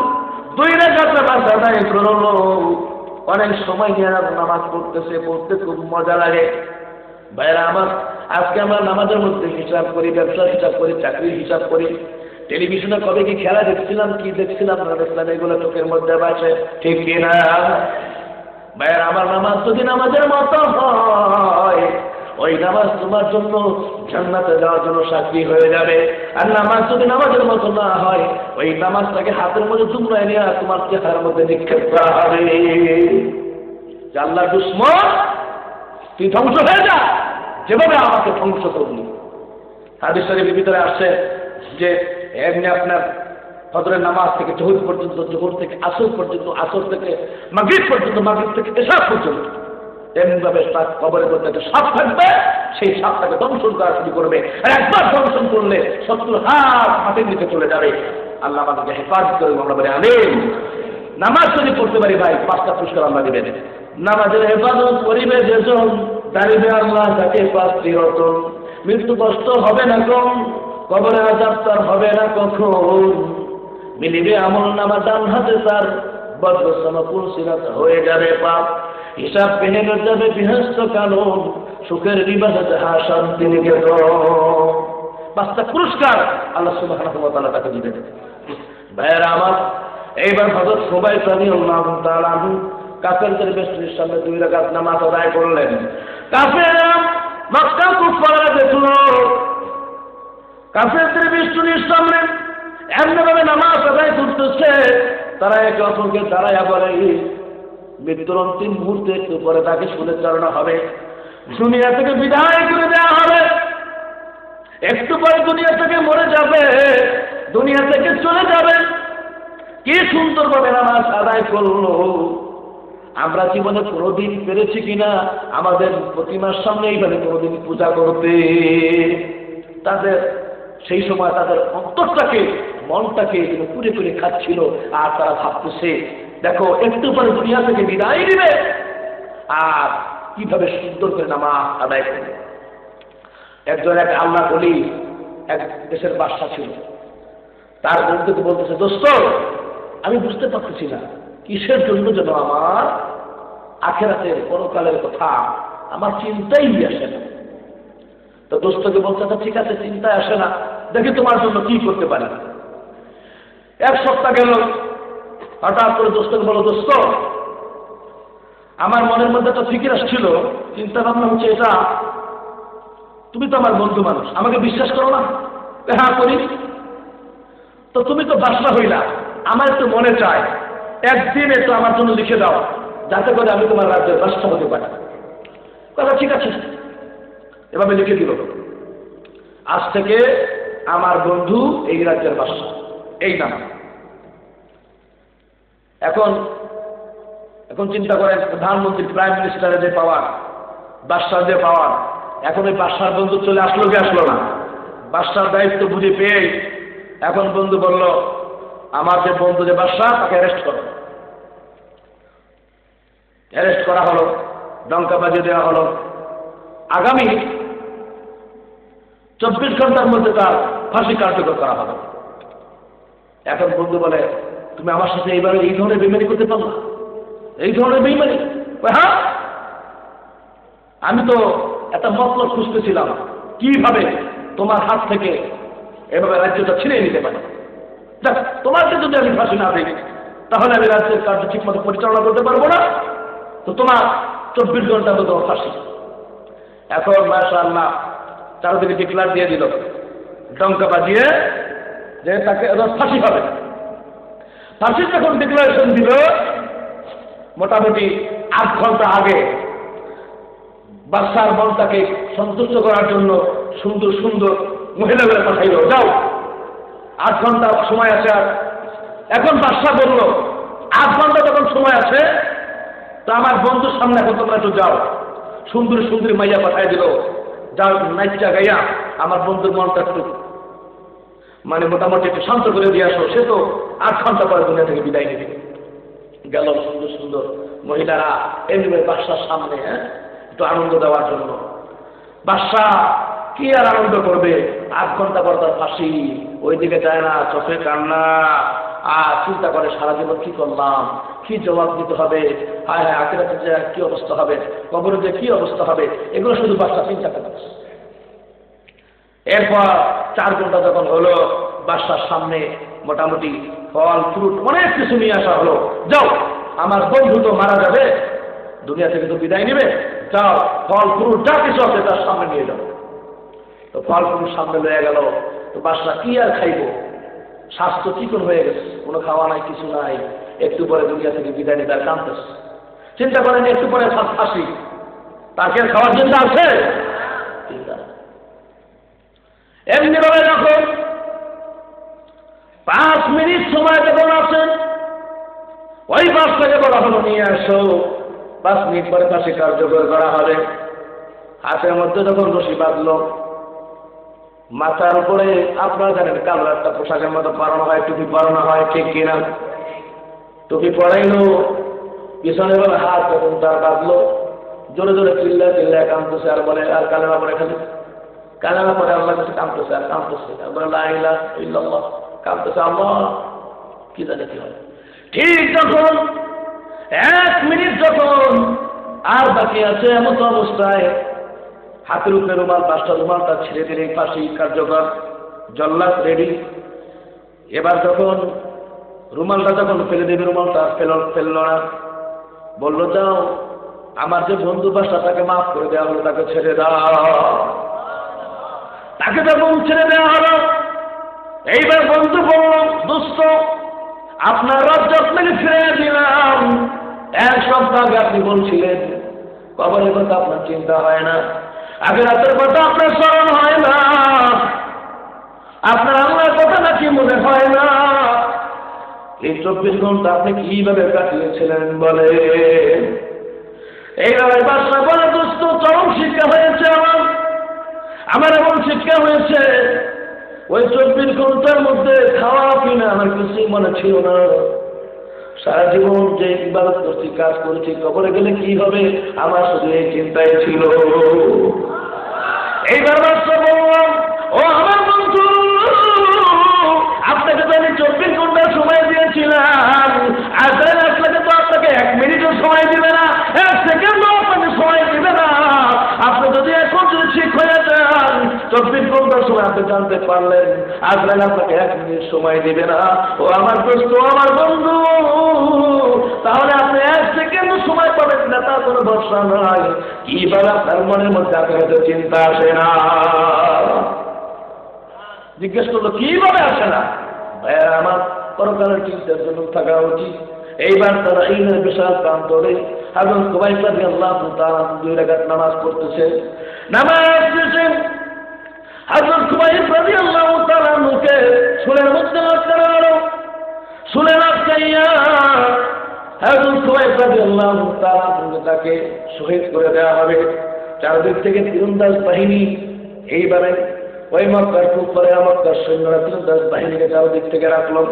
2 রাকাত নামাজ আদায় করলো। অনেক সময় নিয়ে নামাজ পড়তেছে, পড়তে খুব মজা লাগে। ভাইরা আমার, আজকে আমরা নামাজের মধ্যে হিসাব করি, ব্যবসার হিসাব করি, চাকরির হিসাব করি, টেলিভিশনে কবে কি খেলা দেখছিলাম, কি দেখছিলাম না দেখছিলাম, এগুলো চোখের মধ্যে বাসে, ঠিক কিনা? ভাইরা আমার, নামাজ যদি নামাজের মতো হয়, ওই নামাজ তোমার জন্য জান্নাতে যাওয়ার জন্য সাক্ষী হয়ে যাবে। আর নামাজ যদি নামাজের মতো না হয়, ওই নামাজটাকে হাতের মধ্যে তোমরা নিয়ে তোমার চেহারার মধ্যে নিক্ষেপ করা হবে। আল্লাহর দুশমন, তুই ধ্বংস হয়ে যা, যেভাবে আমাকে ধ্বংস করলি। হাদিস শরীফের ভিতরে আসছে যে এমনি আপনার ফজরের নামাজ থেকে জোহর পর্যন্ত, জোহর থেকে আসর পর্যন্ত, আসর থেকে মাগরিব পর্যন্ত, মাগরিব থেকে এশা পর্যন্ত এমনিভাবে তার কবরের মধ্যে একটা সাপ থাকবে, সেই সাপটাকে দংশন করা শুরু করবে। আর একবার দংশন করলে 70 হাত মাটির নিচে চলে যাবে। আল্লাহ আমাদেরকে হেফাজত করে, আমরা বলি আমিন। নামাজ যদি পড়তে পারি ভাই, 5টা পুরস্কার আল্লাহ দিবেন। নামাজের হেফাজত করিবে যেজন, দাঁড়িবে আল্লাহ তাকে 5টি রতন। মৃত্যু কষ্ট হবে না কম, কবরে আযাব তার হবে না কখন। মিলিবে আমল নামা ডান হাতে তার, বজ্রসম পুলসিরাত হয়ে যাবে পাপ। হিসাব পেহে যাবে বিহস্ত কানুন, সুখের বিবাহে যাহা শান্তি নিকেতন। 5টা পুরস্কার আল্লাহ সুবহানাহু ওয়া তাআলা তাকে দিবেন। ভাইয়েরা আমার, এইবার হযরত খুবাইব রাদিয়াল্লাহু তাআলা আনহু কাফেরদের বেষ্টনীর সামনে 2 রাকাত নামাজ আদায় করলেন। কাফেররা, মক্কা কুফাররা দেখলো কাফেরদের বেষ্টনীর সামনে এমনভাবে নামাজ আদায় করতেছে, তারা একে অপরকে দাঁড়াইয়া বলে, মৃত্যুর অন্তিম মুহূর্তে একটু পরে তাকে শুনে চালানো হবে, দুনিয়া থেকে বিদায় করে দেওয়া হবে, একটু পরে দুনিয়া থেকে মরে যাবে, দুনিয়া থেকে চলে যাবে। কি সুন্দরভাবে নামাজ আদায় করলো। আমরা জীবনে কোনোদিন পেরেছি কিনা আমাদের প্রতিমার সামনে এইভাবে কোনোদিন পূজা করতে? তাদের সেই সময় তাদের অন্তরটাকে, মনটাকে পুরে পুরে খাচ্ছিল। আর তারা ভাবতেছে, দেখো একটু পরে দুনিয়া থেকে বিদায় দিবে, আর কিভাবে সুন্দর করে নামাজ আদায় করবে। একজন এক আল্লাহ বলি এক দেশের বাদশা ছিল, তার বন্ধুকে বলতেছে, দোস্ত আমি বুঝতে পারতেছি না কিসের জন্য যেন আমার আখিরাতের পরকালের কথা আমার চিন্তাই আসে না। তো দোস্তকে বলতে, ঠিক আছে চিন্তায় আসে না, দেখি তোমার জন্য কি করতে পারি। 1 সপ্তাহ গেল, হঠাৎ করে দোস্তকে বলো, দোস্ত আমার মনের মধ্যে তো ফিকির আসছিল, চিন্তা ভাবনা হচ্ছে এটা, তুমি তো আমার বন্ধু মানুষ, আমাকে বিশ্বাস করো না? হ্যাঁ করি। তো তুমি তো বাদশা হইলা, আমার একটু মনে চায় একদিন একটু আমার জন্য লিখে দাও, যাতে করে আমি তোমার রাজ্যের বাদশা হতে পারি। কথা ঠিক আছে, এভাবে লিখে দিল, আজ থেকে আমার বন্ধু এই রাজ্যের বাদশা, এই নাম। এখন এখন চিন্তা করেন, প্রধানমন্ত্রী প্রাইম মিনিস্টারের যে পাওয়ার, বাদশার যে পাওয়ার, এখন ওই বাদশার বন্ধু চলে আসলো কি আসলো না? বাদশার দায়িত্ব বুঝে পেয়ে এখন বন্ধু বলল, আমার যে বন্ধু যে বাদশা, তাকে অ্যারেস্ট করো। অ্যারেস্ট করা হলো, ডঙ্কা বাজিয়ে দেওয়া হলো। আগামী 24 ঘন্টার মধ্যে তার ফাঁসি কার্যকর করা হবে। এখন বন্ধু বলে, তুমি আমার সাথে এইবারে এই ধরনের বেইমানি করতে পারো? এই ধরনের বেইমানি? হ্যাঁ, আমি তো একটা মতলব খুঁজতেছিলাম কিভাবে তোমার হাত থেকে এভাবে রাজ্যটা ছিনিয়ে নিতে পারি। দেখ, তোমাকে যদি আমি ফাঁসি না দিই, তাহলে আমি রাজ্যের কার্য ঠিক মতো পরিচালনা করতে পারবো না। তো তোমার 24 ঘন্টা তো তোমার ফাঁসি। এখন মাশাআল্লাহ চারদিকে ডিক্লার দিয়ে দিল, ডঙ্কা বাজিয়ে, যে তাকে ফাঁসি হবে। ফাঁসি যখন ডিক্লারেশন দিল, মোটামুটি 8 ঘন্টা আগে বাদশার মনটাকে সন্তুষ্ট করার জন্য সুন্দর সুন্দর মহিলাগুলো পাঠাইল, যাও 8 ঘন্টা সময় আছে। আর এখন বাদশা বলল, 8 ঘন্টা যখন সময় আছে, তো আমার বন্ধুর সামনে এখন তোমরা একটু যাও। সুন্দর সুন্দর মাইয়া পাঠাই দিল, যাও নাইচা গাইয়া আমার বন্ধুর মনটা একটু মানে মোটামুটি একটু শান্ত করে দিয়ে আসো। সে তো 8 ঘন্টা পরে দুনিয়া থেকে বিদায় নেবে। গেল সুন্দর সুন্দর মহিলারা এমনি বাদশার সামনে, একটু আনন্দ দেওয়ার জন্য। বাদশা কি আর আনন্দ করবে, 8 ঘন্টা পর তার ফাঁসি। ওইদিকে যায় না, চোখে কান্না, আর চিন্তা করে সারা জীবন কি করলাম, কি জবাব দিতে হবে, হায় হায় আখিরাতে যে কি অবস্থা হবে, কবরে যে কি অবস্থা হবে, এগুলো শুধু বাদশা চিন্তা করছে। এরপর 4 ঘন্টা যখন হলো, বাদশার সামনে মোটামুটি ফল ফ্রুট অনেক কিছু নিয়ে আসা হলো। যাও, আমার বন্ধু তো মারা যাবে, দুনিয়া থেকে তো বিদায় নেবে, যাও ফল ফ্রুট যা কিছু আছে তার সামনে নিয়ে যাও। তো ফল ফ্রুট সামনে লয়ে গেল। তো বাদশা কি আর খাইব, স্বাস্থ্য চিকন হয়ে গেছে, কোনো খাওয়া নাই, কিছু নাই। একটু পরে দুনিয়া থেকে বিদায় নেবে, আর কাঁদতেছে। চিন্তা করেন, একটু পরে ফাঁসি, তাকে খাওয়ার জন্য আছে? এমনি ভাবে যখন 5 মিনিট সময় যখন আছেন, ওই বাদশাকে বলা হলো, নিয়ে আসো, 5 মিনিট পরে ফাঁসি কার্যকর করা হবে। হাতের মধ্যে যখন রশি বাঁধলো, মাথার উপরে আপনারা জানেন কালো একটা পোশাকের মতো পরানো হয়, টুপি পরানো হয়, ঠিক কিনা? টুপি পরাইলো, পিছনে বলে হাত যখন তার বাঁধলো, জোরে জোরে চিল্লা কাঁদতেছে, আর বলে, আর কালেমা পরে খালি কালেমা পরে আল্লাহ কাছে কাঁদতেছে, আর কাঁদতেছে, আর বলে লা ইলাহা ইল্লাল্লাহ, কাঁদতেছে, আল্লাহ কি জানে কি হয়। ঠিক যখন 1 মিনিট যখন আর বাকি আছে, এমন অবস্থায় হাতের উপরে রুমাল, 5টা রুমালটা ছেড়ে দিলে ফাঁসি কার্যকর, জল্লাদ রেডি। এবার যখন রুমালটা যখন ফেলে দেবে, রুমালটা ফেলল না, বললো, যাও আমার যে বন্ধু বাসা, তাকে মাফ করে দেওয়া হলো, তাকে ছেড়ে দাও। তাকে যখন ছেড়ে দেওয়া হলো, এইবার বন্ধু বলল, দোস্ত আপনার রাজ্য আপনাকে ফিরে দিলাম। 1 সপ্তাহ আগে আপনি বলছিলেন কবরের কথা আপনার চিন্তা হয় না, আখিরাতের কথা আপনার স্মরণ হয় না, আপনার আল্লাহর কথা নাকি মনে হয় না। এই 24 ঘন্টা আপনি কিভাবে কাটিয়েছিলেন বলে? এইভাবে বাদশা বলে, দোস্ত চরম শিক্ষা হয়েছে আমার এমন শিক্ষা হয়েছে, ওই 24 ঘন্টার মধ্যে খাওয়া পিনা আমার কিছুই মনে ছিল না। সারা জীবন যে ইবাদত করছি, কাজ করেছি, কবরে গেলে কি হবে, আমার শুধু এই চিন্তাই ছিল। এইবার বাদশা বললাম, ও আমার বন্ধু, আপনাকে তো আমি 24 ঘন্টা সময় দিয়েছিলাম, আর আপনাকে তো আপনাকে 1 মিনিটও সময় দিবে না, 1 সেকেন্ডও আপনাকে সময় দিবে না। আপনি যদি এখন যদি ঠিক হয়ে যান, 24 ঘন্টার সময় আপনি জানতে পারলেন, আজরাইল আপনাকে 1 মিনিট সময় দিবে না। ও আমার দোস্ত, আমার বন্ধু, তাহলে আপনি 1 সেকেন্ড সময় পাবেন না, তার কোনো ভরসা নাই। কিভাবে আপনার মনের মধ্যে আপনার চিন্তা আসে না? জিজ্ঞেস করলো, কিভাবে আসে না? ভাইয়া আমার, পরকালের চিন্তার জন্য থাকা উচিত। এইবার তারা এই বিশাল প্রান্তরে হযরত খুবাইব রাদিয়াল্লাহু তাআলা 2 রাকাত নামাজ পড়তেছে। নামাজ শেষে হযরত খুবাইব রাদিয়াল্লাহু তাআলা মুখে চুলের মধ্যে আটকানো, চুলের আটকাইয়া হযরত খুবাইব রাদিয়াল্লাহু তাআলা তাকে শহীদ করে দেওয়া হবে। চারদিক থেকে তীরন্দাজ বাহিনী এইবারে ওই মক্কার কুফারে মক্কার সৈন্যরা তীরন্দাজ বাহিনীকে চারদিক থেকে রাখলো।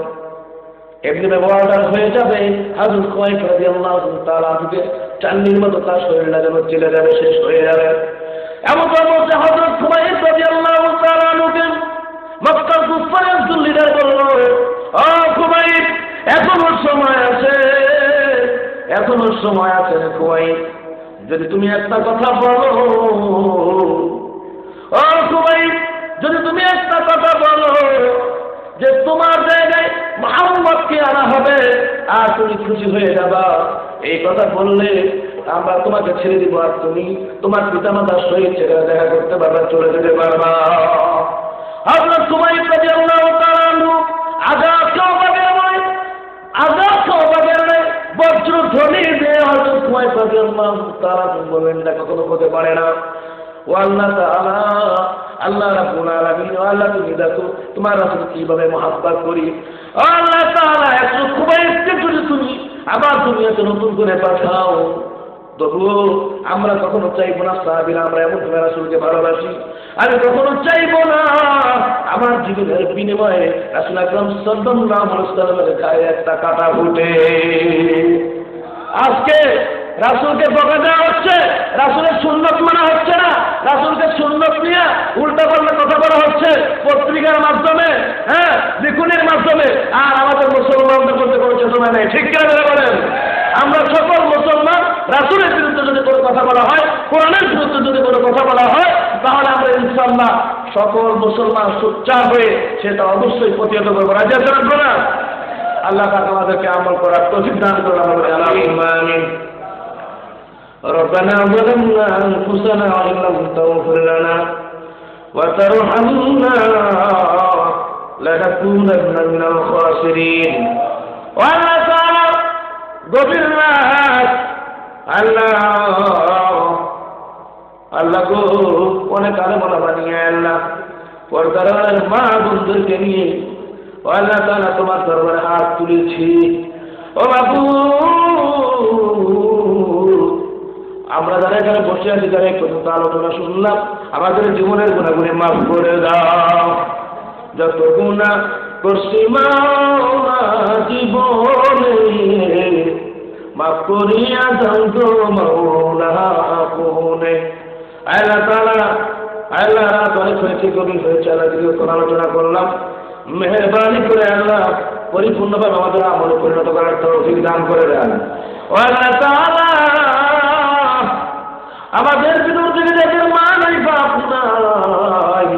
এমনি ব্যবহারটা হয়ে যাবে হযরত খুবাইব রাদিয়াল্লাহু তাআলা থেকে চান্দির মতো তার শরীরটা যেন চলে যাবে, শেষ হয়ে যাবে। এমন অবস্থা হযরত খুবাইব রাদিয়াল্লাহু তাআলা মক্কার কুফারের একজন লিডার বলল, ও খুবাইব, এখনো সময় আছে, এখনো সময় আছে রে খুবাইব, যদি তুমি একটা কথা বলো, ও খুবাইব, যদি তুমি একটা কথা বলো যে তোমার জায়গায় মুহাম্মদকে আনা হবে আর তুমি খুশি হয়ে যাবা, এই কথা বললে আমরা তোমাকে ছেড়ে দিব আর তুমি তোমার পিতামাতার সহিত ছেড়ে দেখা করতে পারবা, চলে যেতে পারবা। হযরত খুবাইব রাদিয়াল্লাহু তাআলা বজ্র ধ্বনি দিয়ে হযরত খুবাইব রাদিয়াল্লাহু তাআলা বললেন, এটা কখনো হতে পারে না। ও আল্লাহ তাআলা, আল্লাহ রাব্বুল আলামিন, আল্লাহ তুমি দেখো তোমার রাসূল কিভাবে মহব্বত করি। ও আল্লাহ তাআলা, একটু খুবাইবকে যদি তুমি আবার দুনিয়াতে নতুন করে পাঠাও, তবুও আমরা কখনো চাইবো না সাহাবীরা আমরা এমন ভাবে রাসূলকে ভালোবাসি, আমি কখনো চাইবো না আমার জীবনের বিনিময়ে রাসূল আকরাম সাল্লাল্লাহু আলাইহি ওয়াসাল্লামের গায়ে একটা কাঁটা ফুটে। আজকে রাসূলকে বকা দেওয়া হচ্ছে, রাসূলের সুন্নত মানা হচ্ছে না, রাসূলকে সুন্নত নিয়ে উল্টা পাল্টা কথা বলা হচ্ছে পত্রিকার মাধ্যমে, লিখনের মাধ্যমে, আর আমাদের মুসলমানদের মধ্যে কোনো চেতনা নেই। ঠিক কিনা বলেন? আমরা সকল মুসলমান রাসূলের বিরুদ্ধে যদি কোনো কথা বলা হয়, কোরআনের বিরুদ্ধে যদি কোনো কথা বলা হয়, তাহলে আমরা ইনশাআল্লাহ সকল মুসলমান সোচ্চার হয়ে সেটা অবশ্যই প্রতিহত করবো। রাজি আছেন আপনারা? আল্লাহ পাক আমাদেরকে আমল করার তৌফিক দান করুন। আল্লাহুম্মা আমিন। ربنا ظلمنا أنفسنا وإن لم تغفر لنا وترحمنا لنكونن من الخاسرين। والله تعالى গভীর রাত, আল্লাহ গো অনেক আলে বলা বানিয়ে আল্লাহ পর্দার মা বন্ধুকে নিয়ে আল্লাহ তাআলা তোমার দরবারে হাত তুলেছি। ও বাবু, আমরা যারা এখানে বসে আছি, যারা এই পর্যন্ত আলোচনা শুনলাম, আমাদের জীবনের গুণাগুলি মাফ করে দাও। যত গুণা করছি মাওলা জীবনে মাফ করিয়া দাও গো মাওলা আপনে। আল্লাহ তাআলা, আল্লাহ রাত অনেক হয়েছে, গভীর হয়েছে, আল্লাহ দীর্ঘক্ষণ আলোচনা করলাম, মেহেরবানি করে আল্লাহ পরিপূর্ণভাবে আমাদের আমলে পরিণত করার তৌফিক দান করে দেন। আল্লাহ তাআলা আমাদের ভিতর থেকে যাদের মা নাই, বাপ নাই,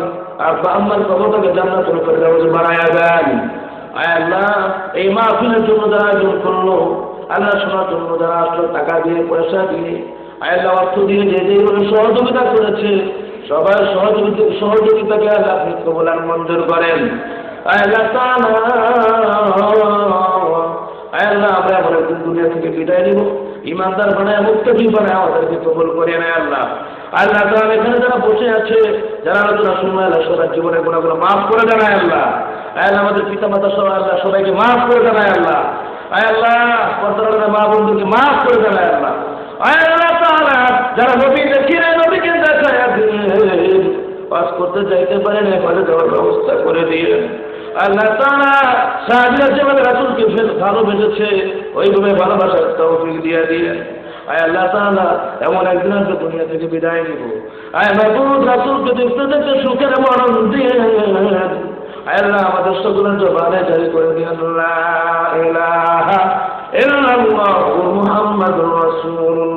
আর আমার কবরটাকে জান্নাতুল ফেরদাউস বানায়া দেন। আল্লাহ এই মাহফিলের জন্য যারা আয়োজন করলো, আল্লাহ শোনার জন্য যারা আসলো, টাকা দিয়ে পয়সা দিয়ে আল্লাহ অর্থ দিয়ে যে যেভাবে সহযোগিতা করেছে, সবার সহযোগিতাকে আল্লাহ আপনি কবুল আর মঞ্জুর করেন। আল্লাহ তাআলা, আল্লাহ আমরা এমন একদিন দুনিয়া থেকে বিদায় নিব, ইমানদার বানায়, মুত্তাকি বানায় আমাদেরকে কবুল করে নেয়। আল্লাহ আল্লাহ তাআলা এখানে যারা বসে আছে, যারা আলোচনা শুনবে, আল্লাহ সবার জীবনের গুণাগুলো মাফ করে দেন। আল্লাহ আল্লাহ আমাদের পিতা মাতা সহ আল্লাহ সবাইকে মাফ করে দেন। আল্লাহ আল্লাহ পর্দার মা বন্ধুকে মাফ করে দেন। আল্লাহ আল্লাহ তাআলা যারা নবী দেখি না, নবীকে দেখায় দিন, পাস করতে যাইতে পারে না, ফলে যাওয়ার ব্যবস্থা করে দিন। আল্লাহ তাআলা সাহাবীরা যেভাবে রাসূলকে ভালোবেসেছে ওইভাবে ভালোবাসার তৌফিক দিয়ে দিয়ে। আল্লাহ তাআলা এমন একদিন আমরা দুনিয়া থেকে বিদায় নিব, মাহবুব রাসূলকে দেখতে দেখতে সুখের মরণ দিয়ে আল্লাহ আমাদের সকলের জবানে জারি করে দিন লা ইলাহা ইল্লাল্লাহু মুহাম্মাদুর রাসূলুল্লাহ।